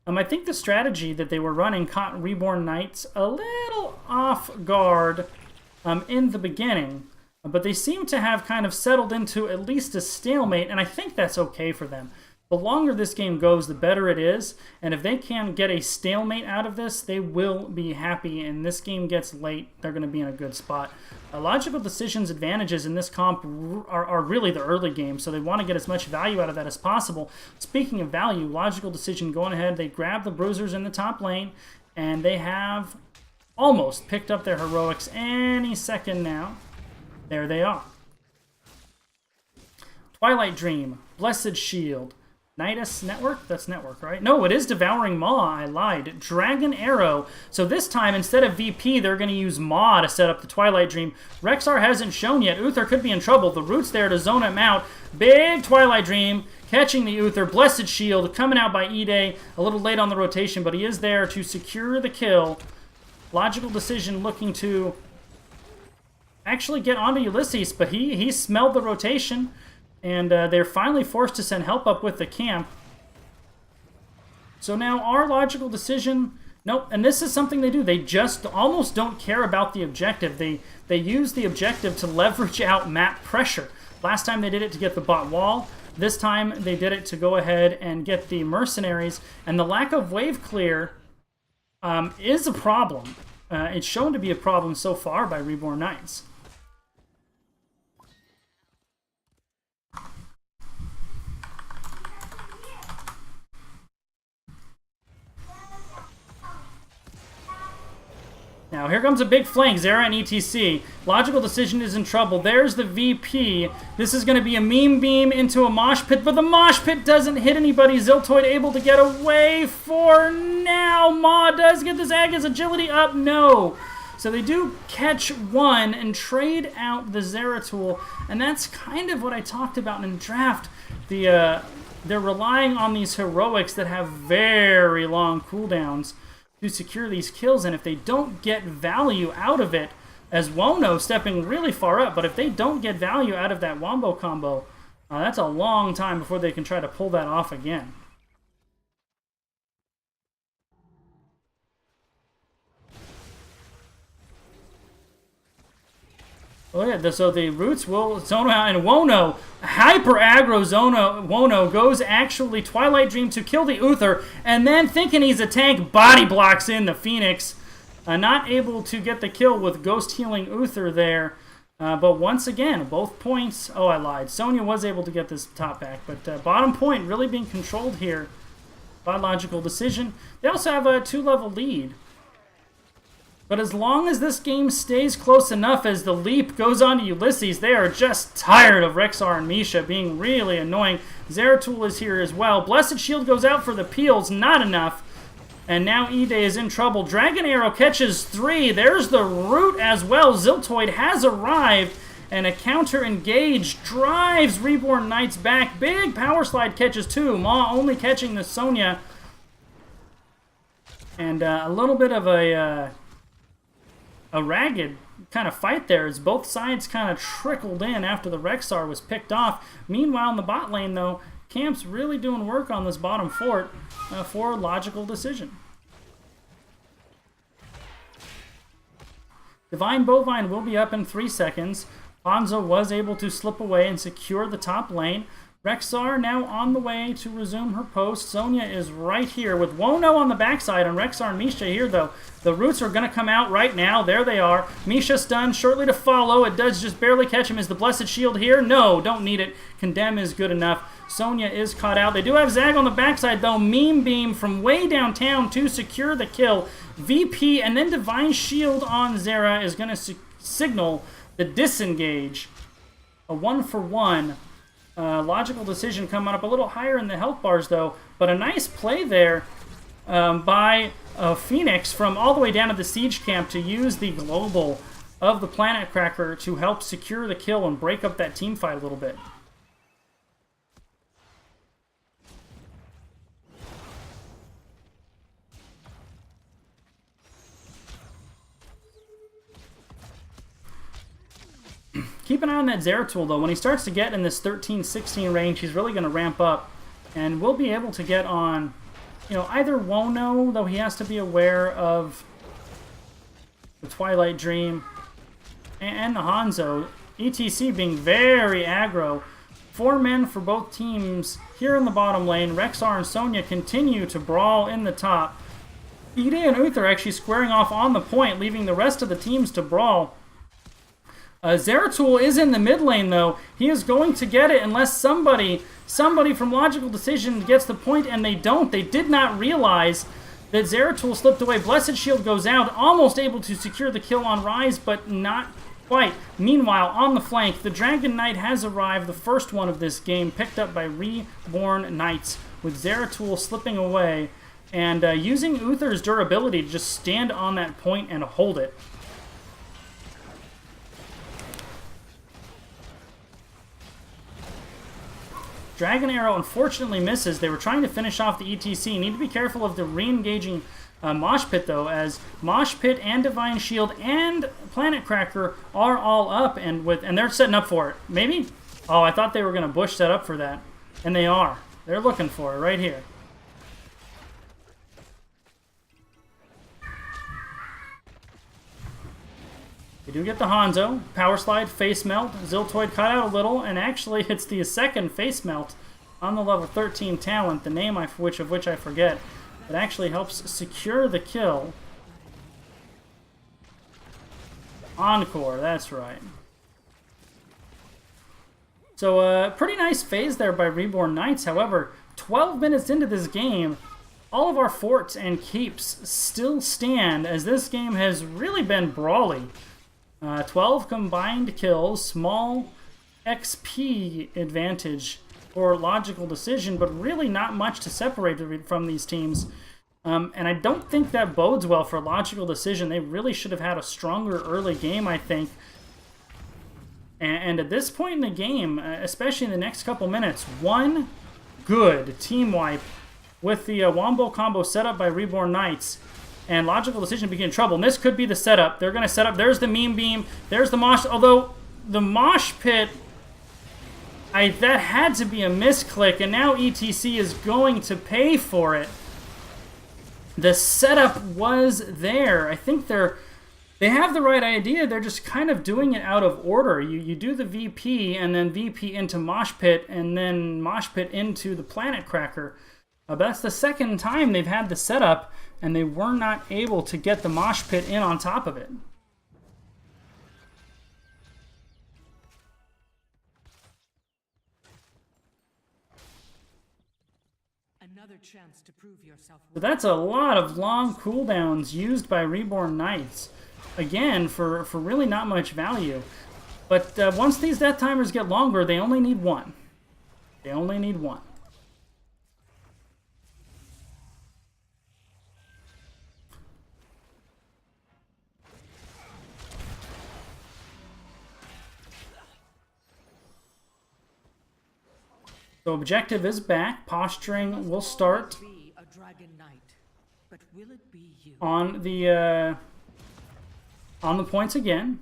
I think the strategy that they were running caught Reborn Knights a little off guard in the beginning, but they seem to have kind of settled into at least a stalemate, and I think that's okay for them. The longer this game goes, the better it is, and if they can get a stalemate out of this, they will be happy, and this game gets late, they're going to be in a good spot. Logical Decision's advantages in this comp are really the early game, so they want to get as much value out of that as possible. Speaking of value, Logical Decision going ahead, they grab the Bruisers in the top lane, and they have almost picked up their heroics any second now. There they are. Twilight Dream, Blessed Shield, Nidus Network? That's Network, right? No, it is Devouring Maw. I lied. Dragon Arrow. So this time, instead of VP, they're going to use Maw to set up the Twilight Dream. Rexxar hasn't shown yet. Uther could be in trouble. The root's there to zone him out. Big Twilight Dream catching the Uther. Blessed Shield coming out by E-Day. A little late on the rotation, but he is there to secure the kill. Logical Decision looking to actually get onto Ulysses, but he smelled the rotation. And they're finally forced to send help up with the camp. So now our Logical Decision... Nope, and this is something they do. They just almost don't care about the objective. They use the objective to leverage out map pressure. Last time they did it to get the bot wall. This time they did it to go ahead and get the mercenaries. And the lack of wave clear is a problem. It's shown to be a problem so far by Reborn Knights. Now, here comes a big flank, Zera and ETC. Logical Decision is in trouble. There's the VP. This is going to be a meme beam into a mosh pit, but the mosh pit doesn't hit anybody. Ziltoid able to get away for now. Maw does get this Aga's agility up. No. So they do catch one and trade out the Zera tool, and that's kind of what I talked about in draft. They're relying on these heroics that have very long cooldowns to secure these kills, and if they don't get value out of it, as Wono stepping really far up, but if they don't get value out of that Wombo combo, that's a long time before they can try to pull that off again. Oh yeah, so the roots will zone out, and Wono, hyper aggro Wono goes actually Twilight Dream to kill the Uther, and then thinking he's a tank, body blocks in the Phoenix. Not able to get the kill with Ghost Healing Uther there. But once again, both points, oh I lied, Sonya was able to get this top back, but bottom point really being controlled here by Logical Decision. They also have a 2-level lead. But as long as this game stays close enough as the leap goes on to Ulysses, they are just tired of Rexxar and Misha being really annoying. Zeratul is here as well. Blessed Shield goes out for the peels, not enough. And now E-Day is in trouble. Dragon Arrow catches 3. There's the root as well. Ziltoid has arrived. And a counter engage drives Reborn Knights back. Big power slide catches too. Ma only catching the Sonya. And a little bit of a ragged kind of fight there as both sides kind of trickled in after the Rexar was picked off. Meanwhile, in the bot lane, though, Camp's really doing work on this bottom fort for logical decision. Divine Bovine will be up in 3 seconds. Hanzo was able to slip away and secure the top lane. Rexar now on the way to resume her post. Sonya is right here with Wono on the backside and Rexar and Misha here, though. The roots are going to come out right now. There they are. Misha stunned, shortly to follow. It does just barely catch him. Is the Blessed Shield here? No, don't need it. Condemn is good enough. Sonya is caught out. They do have Zag on the backside, though. Meme Beam from way downtown to secure the kill. VP and then Divine Shield on Zera is going to signal the disengage. A 1-for-1. Logical decision coming up a little higher in the health bars, though. But a nice play there by Phoenix from all the way down to the siege camp to use the global of the Planet Cracker to help secure the kill and break up that team fight a little bit. Keep an eye on that Zeratul, though. When he starts to get in this 13-16 range, he's really going to ramp up. And we'll be able to get on, you know, either Wono, though he has to be aware of the Twilight Dream, and the Hanzo. ETC being very aggro. 4 men for both teams here in the bottom lane. Rexar and Sonya continue to brawl in the top. Ide and Uther actually squaring off on the point, leaving the rest of the teams to brawl. Zeratul is in the mid lane, though. He is going to get it unless somebody from Logical Decision gets the point, and they don't. They did not realize that Zeratul slipped away. Blessed Shield goes out, almost able to secure the kill on Rise, but not quite. Meanwhile, on the flank, the Dragon Knight has arrived, the first one of this game, picked up by Reborn Knights, with Zeratul slipping away and using Uther's durability to just stand on that point and hold it. Dragon Arrow unfortunately misses. They were trying to finish off the ETC. Need to be careful of the re-engaging Mosh Pit, though, as Mosh Pit and Divine Shield and Planet Cracker are all up, and they're setting up for it. Maybe? Oh, I thought they were going to bush set up for that. And they are. They're looking for it right here. We do get the Hanzo, Power Slide, Face Melt, Ziltoid cut out a little, and actually it's the second Face Melt on the level 13 talent, the name of which I forget. It actually helps secure the kill. Encore, that's right. So pretty nice phase there by Reborn Knights. However, 12 minutes into this game, all of our forts and keeps still stand, as this game has really been brawly. 12 combined kills, small XP advantage for Logical Decision, but really not much to separate from these teams. And I don't think that bodes well for Logical Decision. They really should have had a stronger early game, I think. And at this point in the game, especially in the next couple minutes, one good team wipe with the Wombo combo set up by Reborn Knights. And Logical Decision begin trouble. And this could be the setup. They're going to set up. There's the Meme Beam. There's the Mosh. Although the Mosh Pit, that had to be a misclick. And now ETC is going to pay for it. The setup was there. I think they have the right idea. They're just kind of doing it out of order. You do the VP and then VP into Mosh Pit and then Mosh Pit into the Planet Cracker. But that's the second time they've had the setup, and they were not able to get the Mosh Pit in on top of it. Another chance to prove yourself. So that's a lot of long cooldowns used by Reborn Knights. Again, for really not much value. But once these death timers get longer, they only need one. They only need one. So objective is back. Posturing will start Be a dragon knight, but will it be you? on the points again.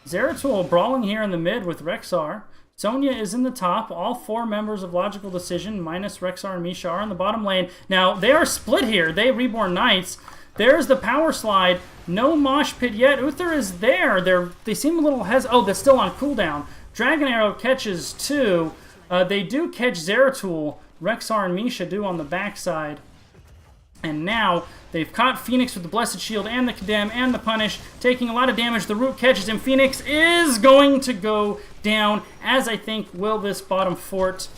Zeratul brawling here in the mid with Rexar. Sonya is in the top. All 4 members of Logical Decision, minus Rexar and Misha, are in the bottom lane. Now, they are split here. They Reborn Knights. There's the power slide. No mosh pit yet. Uther is there. They seem a little oh, they're still on cooldown. Dragon Arrow catches 2. They do catch Zeratul. Rexar and Misha do on the backside. And now they've caught Phoenix with the Blessed Shield and the Condemn and the Punish, taking a lot of damage. The Root catches him. Phoenix is going to go down, as I think will this bottom fort.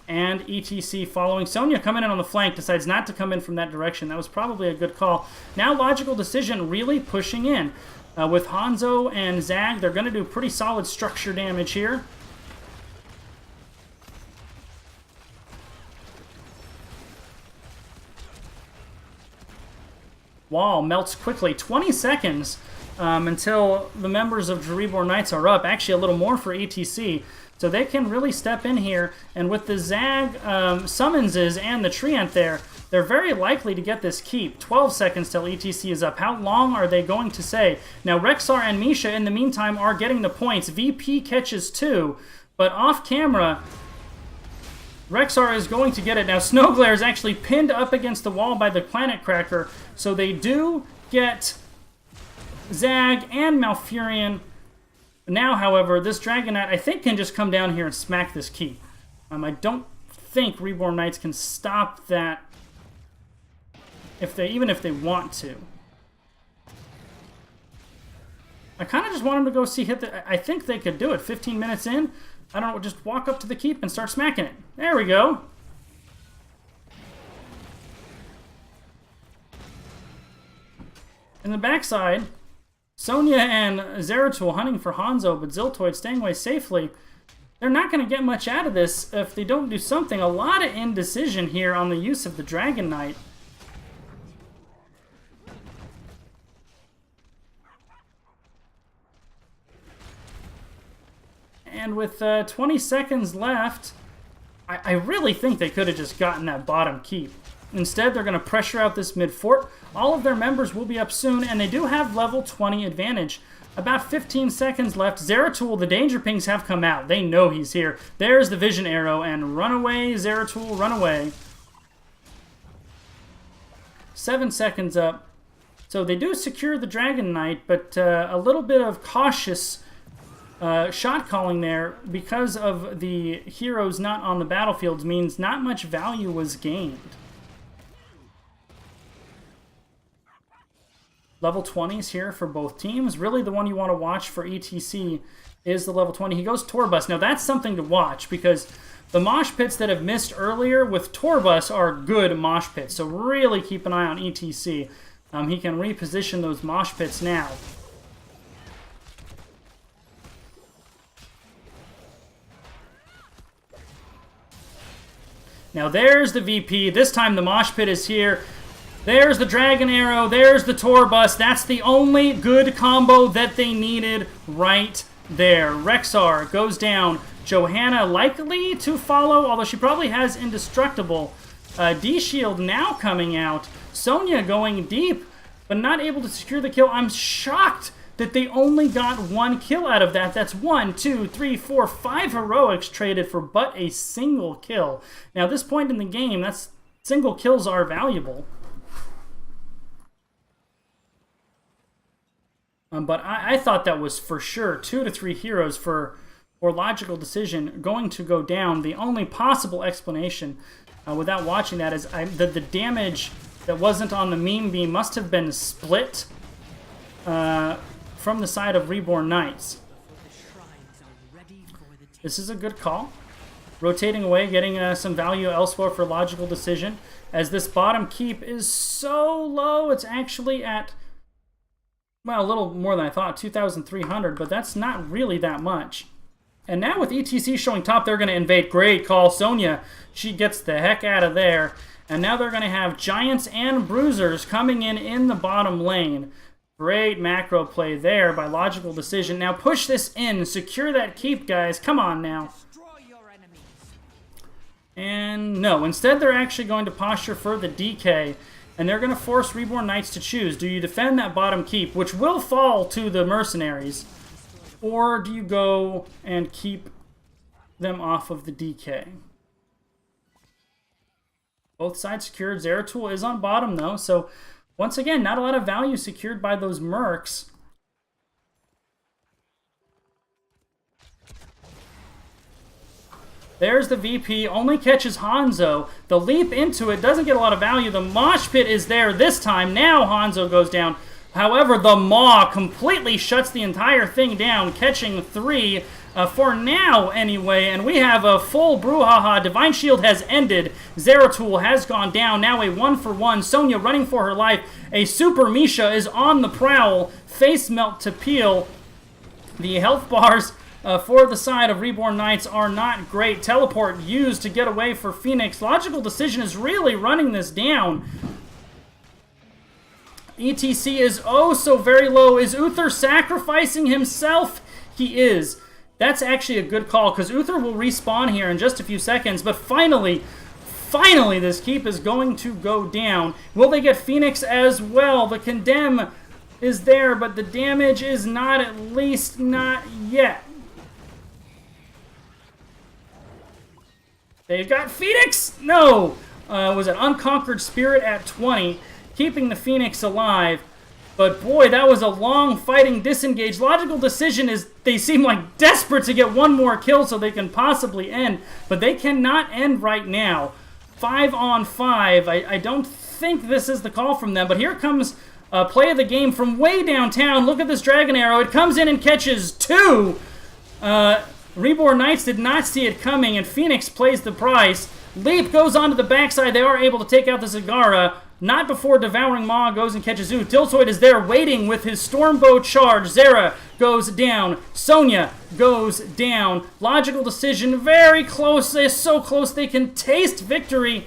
And ETC following. Sonya coming in on the flank, decides not to come in from that direction. That was probably a good call. Now Logical Decision really pushing in. With Hanzo and Zag, they're going to do pretty solid structure damage here. Wall melts quickly. 20 seconds until the members of the Reborn Knights are up. Actually, a little more for ETC. So they can really step in here. And with the Zag summonses and the Treant there, they're very likely to get this keep. 12 seconds till ETC is up. How long are they going to say? Now, Rexar and Misha, in the meantime, are getting the points. VP catches 2. But off camera, Rexar is going to get it. Now, Snowglare is actually pinned up against the wall by the Planet Cracker, so they do get Zag and Malfurion. Now, however, this Dragon Knight, I think, can just come down here and smack this keep. I don't think Reborn Knights can stop that even if they want to. I kind of just want them to go I think they could do it. 15 minutes in, I don't know, just walk up to the keep and start smacking it. There we go. In the backside, Sonya and Zeratul hunting for Hanzo, but Ziltoid staying away safely. They're not going to get much out of this if they don't do something. A lot of indecision here on the use of the Dragon Knight. And with 20 seconds left, I really think they could have just gotten that bottom keep. Instead, they're going to pressure out this mid fort. All of their members will be up soon, and they do have level 20 advantage. About 15 seconds left. Zeratul, the danger pings have come out. They know he's here. There's the vision arrow, and run away, Zeratul, run away. 7 seconds up. So they do secure the Dragon Knight, but a little bit of cautious shot calling there because of the heroes not on the battlefields means not much value was gained. Level 20s here for both teams. Really the one you want to watch for ETC is the level 20. He goes Torbus. Now that's something to watch because the mosh pits that have missed earlier with Torbus are good mosh pits. So really keep an eye on ETC. He can reposition those mosh pits now. Now there's the VP. This time the mosh pit is here. There's the Dragon Arrow. There's the Torbus. That's the only good combo that they needed right there. Rexar goes down. Johanna likely to follow, although she probably has Indestructible. D-Shield now coming out. Sonya going deep, but not able to secure the kill. I'm shocked that they only got 1 kill out of that. That's 1, 2, 3, 4, 5 heroics traded for but a single kill. Now, at this point in the game, single kills are valuable. But I thought that was for sure 2 to 3 heroes for Logical Decision going to go down. The only possible explanation without watching that is that the damage that wasn't on the meme beam must have been split from the side of Reborn Knights. This is a good call. Rotating away, getting some value elsewhere for Logical Decision. As this bottom keep is so low, it's actually at, well, a little more than I thought, 2,300, but that's not really that much. And now with ETC showing top, they're going to invade. Great call. Sonya, she gets the heck out of there. And now they're going to have Giants and Bruisers coming in the bottom lane. Great macro play there by Logical Decision. Now push this in. Secure that keep, guys. Come on now. And no, instead they're actually going to posture for the DK. And they're going to force Reborn Knights to choose. Do you defend that bottom keep, which will fall to the mercenaries? Or do you go and keep them off of the DK? Both sides secured. Zeratul is on bottom, though. So, once again, not a lot of value secured by those mercs. There's the VP, only catches Hanzo. The leap into it doesn't get a lot of value. The mosh pit is there this time. Now Hanzo goes down. However, the Maw completely shuts the entire thing down, catching 3 for now anyway. And we have a full brouhaha. Divine Shield has ended. Zeratul has gone down. Now a 1-for-1. Sonya running for her life. A Super Misha is on the prowl. Face melt to peel. The health bars for the side of Reborn Knights are not great. Teleport used to get away for Phoenix. Logical Decision is really running this down. ETC is oh so very low. Is Uther sacrificing himself? He is. That's actually a good call because Uther will respawn here in just a few seconds. But finally, this keep is going to go down. Will they get Phoenix as well? The Condemn is there, but the damage is not, at least not yet. They've got Phoenix? No! Was an Unconquered Spirit at 20, keeping the Phoenix alive. But boy, that was a long fighting disengage. Logical Decision is they seem like desperate to get one more kill so they can possibly end. But they cannot end right now. 5 on 5. I don't think this is the call from them. But here comes play of the game from way downtown. Look at this Dragon Arrow. It comes in and catches 2. Reborn Knights did not see it coming, and Phoenix plays the price. Leap goes onto the backside. They are able to take out the Zagara. Not before Devouring Maw goes and catches Oot. Diltoid is there waiting with his Stormbow charge. Zera goes down. Sonya goes down. Logical Decision very close. They're so close they can taste victory.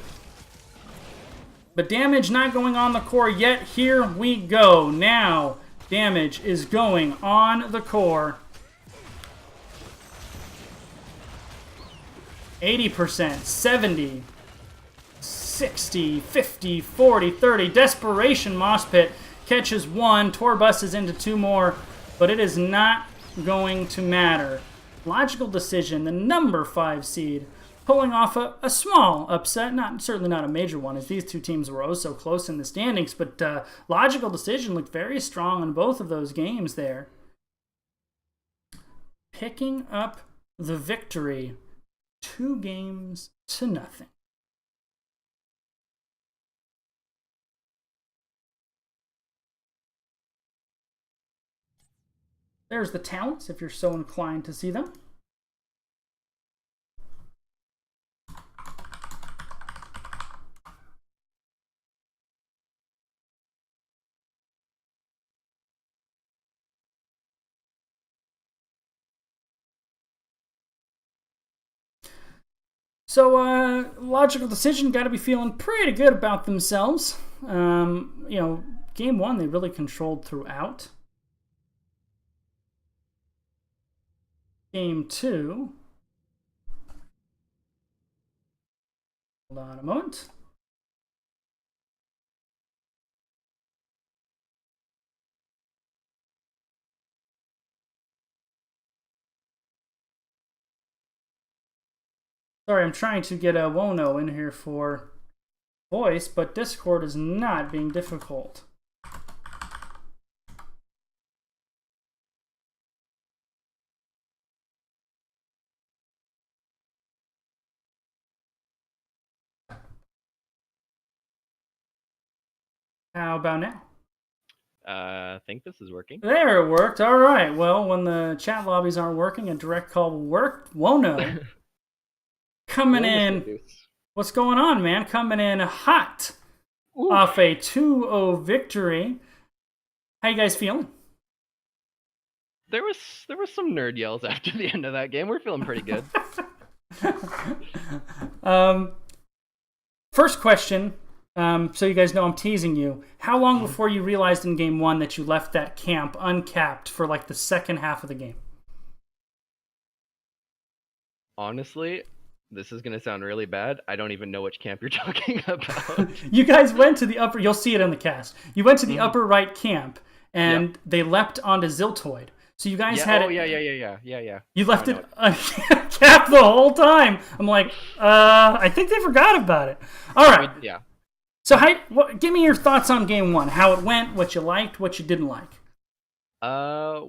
But damage not going on the core yet. Here we go. Now damage is going on the core. 80%, 70, 60, 50, 40, 30. Desperation Moss Pit catches 1. Tor busts into 2 more, but it is not going to matter. Logical Decision, the number 5 seed, pulling off a small upset. Certainly not a major one, as these two teams were oh so close in the standings, but Logical Decision looked very strong in both of those games there. Picking up the victory. 2 games to nothing. There's the talents, if you're so inclined to see them. So, Logical Decision got to be feeling pretty good about themselves. Game 1 they really controlled throughout. Game 2. Hold on a moment. Sorry, I'm trying to get a Wono in here for voice, but Discord is not being difficult. How about now? I think this is working. There, it worked. All right. Well, when the chat lobbies aren't working, a direct call will work. Wono. Coming in. What's going on, man? Coming in hot. Ooh. Off a 2-0 victory. How you guys feeling? There was some nerd yells after the end of that game. We're feeling pretty good. First question. So you guys know I'm teasing you. How long before you realized in game 1 that you left that camp uncapped for like the second half of the game? Honestly, this is gonna sound really bad. I don't even know which camp you're talking about. You guys went to the upper. You'll see it in the cast. You went to the upper right camp, and they leapt onto Ziltoid. So you guys had it. Yeah. You left it uncapped the whole time. I'm like, I think they forgot about it. All right. Yeah. So give me your thoughts on game 1. How it went, what you liked, what you didn't like.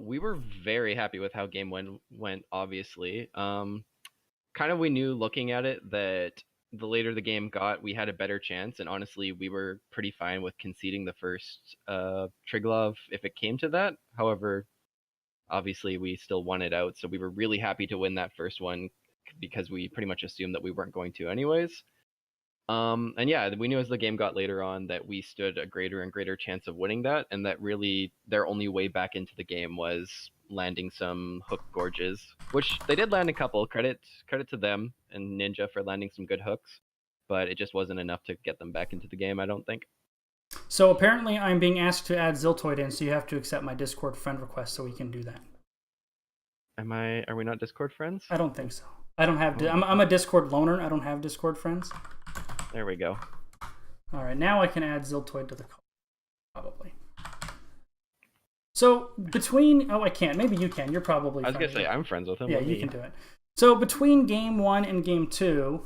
We were very happy with how game 1 went, obviously. Kind of we knew looking at it that the later the game got, we had a better chance, and honestly, we were pretty fine with conceding the first Triglav if it came to that. However, obviously, we still won it out, so we were really happy to win that first one because we pretty much assumed that we weren't going to anyways. And yeah, we knew as the game got later on that we stood a greater and greater chance of winning that, and that really their only way back into the game was landing some hook gorges, which they did land a couple. Credit to them and Ninja for landing some good hooks, but it just wasn't enough to get them back into the game, I don't think. So apparently I'm being asked to add Ziltoid in, so you have to accept my Discord friend request so we can do that. Are we not Discord friends? I don't think so. I don't have. I'm a Discord loner. I don't have Discord friends. There we go. All right, now I can add Ziltoid to the call, probably. So between I can't. Maybe you can. You're probably. I was gonna say I'm friends with him. Yeah, you can do it. So between game 1 and game 2,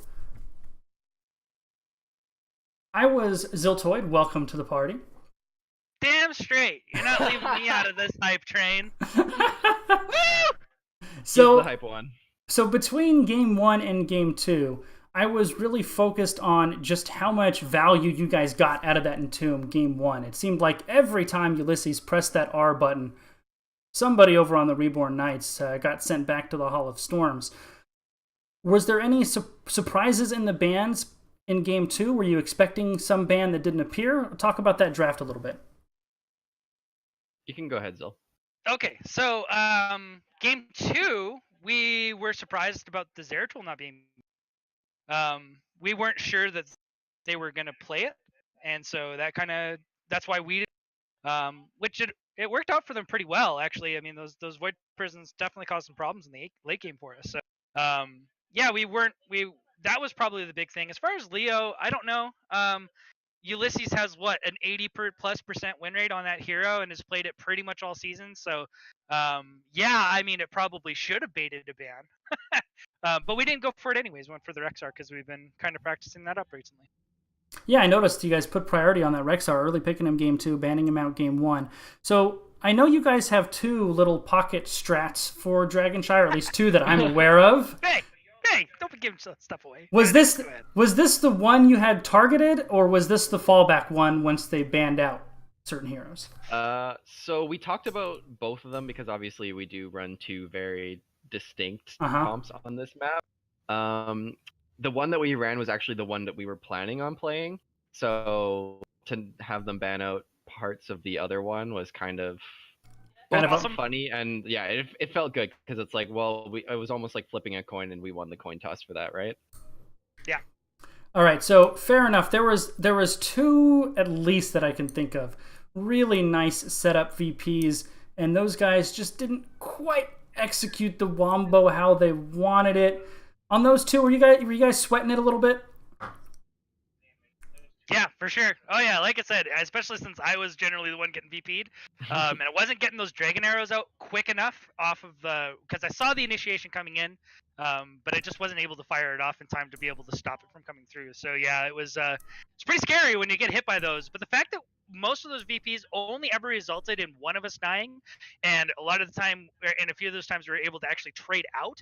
I was Ziltoid. Welcome to the party. Damn straight. You're not leaving me out of this hype train. So he's the hype one. So between game 1 and game 2, I was really focused on just how much value you guys got out of that Entomb game 1. It seemed like every time Ulysses pressed that R button, somebody over on the Reborn Knights got sent back to the Hall of Storms. Was there any surprises in the bans in game 2? Were you expecting some ban that didn't appear? Talk about that draft a little bit. You can go ahead, Zil. Okay, so game 2, we were surprised about the Zeratul not being. We weren't sure that they were going to play it, and so that's why we which it worked out for them pretty well, actually. I mean, those void prisons definitely caused some problems in the late game for us. So yeah, that was probably the big thing. As far as Leo, I don't know. Ulysses has an 80+% win rate on that hero and has played it pretty much all season. So yeah, I mean, it probably should have baited a ban. But we didn't go for it anyways. We went for the Rexar because we've been kind of practicing that up recently. Yeah, I noticed you guys put priority on that Rexar, early picking him game 2, banning him out game 1. So I know you guys have 2 little pocket strats for Dragonshire, or at least 2 that I'm aware of. Hey, don't be giving stuff away. Was this the one you had targeted, or was this the fallback one once they banned out certain heroes? So we talked about both of them because obviously we do run 2 very distinct comps on this map. The one that we ran was actually the one that we were planning on playing. So to have them ban out parts of the other one was kind of awesome. Funny, and yeah, it felt good because it's like, well, it was almost like flipping a coin, and we won the coin toss for that, right? Yeah. All right, so fair enough. There was 2 at least that I can think of, really nice setup VPs, and those guys just didn't quite execute the wombo how they wanted it. On those 2, were you guys sweating it a little bit? Yeah, for sure. Oh yeah, like I said, especially since I was generally the one getting VP'd, and I wasn't getting those dragon arrows out quick enough off of because I saw the initiation coming in, but I just wasn't able to fire it off in time to be able to stop it from coming through. So yeah, it's pretty scary when you get hit by those. But the fact that most of those VPs only ever resulted in one of us dying, and a lot of the time, and a few of those times we were able to actually trade out,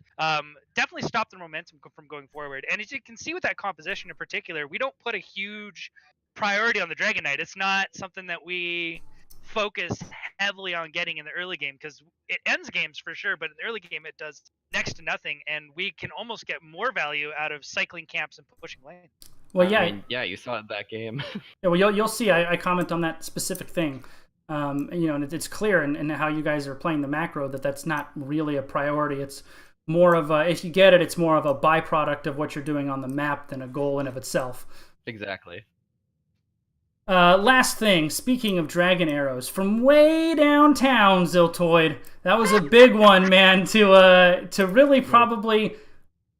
definitely stopped the momentum from going forward. And as you can see with that composition in particular, we don't put a huge priority on the Dragon Knight. It's not something that we focus heavily on getting in the early game because it ends games for sure, but in the early game it does next to nothing, and we can almost get more value out of cycling camps and pushing lane. Well, yeah, you saw it that game. Yeah, well, you'll see. I comment on that specific thing, and it's clear in how you guys are playing the macro that's not really a priority. It's more of if you get it, it's more of a byproduct of what you're doing on the map than a goal in of itself. Exactly. Last thing, speaking of dragon arrows, from way downtown, Ziltoid, that was a big one, man, to really probably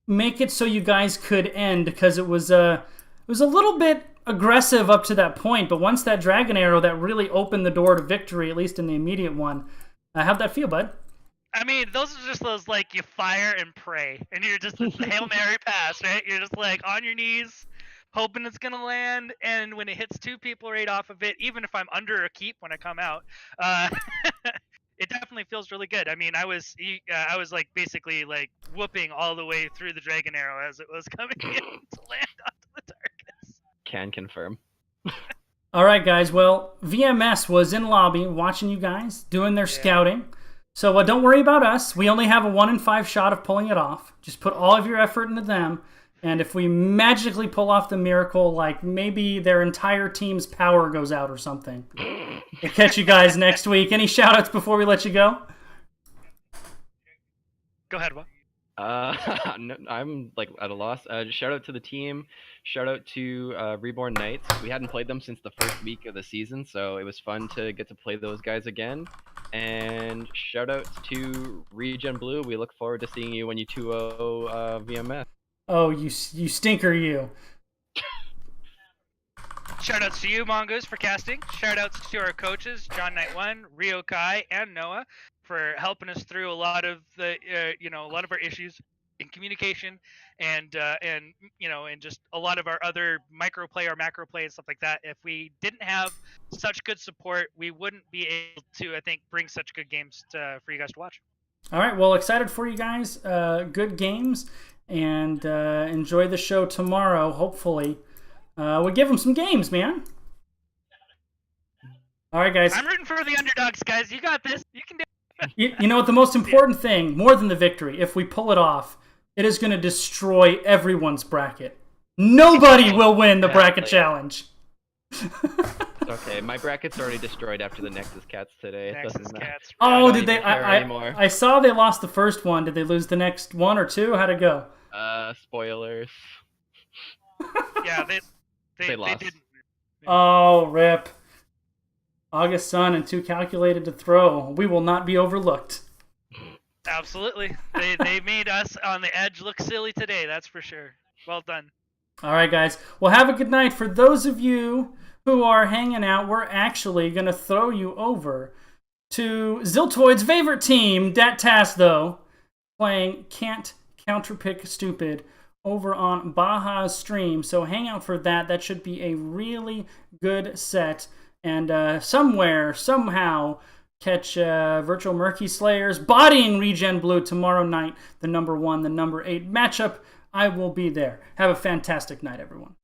make it so you guys could end, because it was a little bit aggressive up to that point, but once that dragon arrow, that really opened the door to victory, at least in the immediate one. How'd that feel, bud? I mean, those are just those, like, you fire and pray, and you're just the Hail Mary pass, right? You're just, like, on your knees, hoping it's gonna land, and when it hits 2 people right off of it, even if I'm under a keep when I come out, it definitely feels really good. I mean, I was like, basically, like, whooping all the way through the dragon arrow as it was coming in to land onto the darkness. Can confirm. All right, guys. Well, VMS was in lobby watching you guys doing their scouting. So don't worry about us. We only have a 1 in 5 shot of pulling it off. Just put all of your effort into them. And if we magically pull off the miracle, like maybe their entire team's power goes out or something, we'll catch you guys next week. Any shout-outs before we let you go? Go ahead, Will. No, I'm like at a loss. Shout out to the team. Shout out to Reborn Knights. We hadn't played them since the first week of the season, so it was fun to get to play those guys again. And shout out to Regen Blue. We look forward to seeing you when you 2-0 VMS. Oh, you stinker, you. Shoutouts to you, Mongoose, for casting. Shoutouts to our coaches, John Knight 1, Rio Kai, and Noah, for helping us through a lot of the, a lot of our issues in communication, and just a lot of our other micro play or macro play and stuff like that. If we didn't have such good support, we wouldn't be able to, I think, bring such good games for you guys to watch. All right, well, excited for you guys. Good games. And enjoy the show tomorrow, hopefully. We'll give them some games, man. All right, guys. I'm rooting for the underdogs, guys. You got this. You can do it. You know what? The most important thing, more than the victory, if we pull it off, it is going to destroy everyone's bracket. Nobody will win the bracket challenge. Okay, my bracket's already destroyed after the Nexus Cats today. Nexus Cats. Oh, did they? I saw they lost the first one. Did they lose the next one or two? How'd it go? Spoilers. Yeah, they lost. didn't. Oh, rip. August Sun and too calculated to throw. We will not be overlooked. Absolutely. They made us on the edge look silly today, that's for sure. Well done. All right, guys. Well, have a good night. For those of you who are hanging out, we're actually going to throw you over to Ziltoid's favorite team, Dat Task, though, playing Can't Counterpick Stupid over on Baja's stream. So hang out for that. That should be a really good set. And somewhere, somehow, catch Virtual Murky Slayers bodying Regen Blue tomorrow night. The number 1, the number 8 matchup. I will be there. Have a fantastic night, everyone.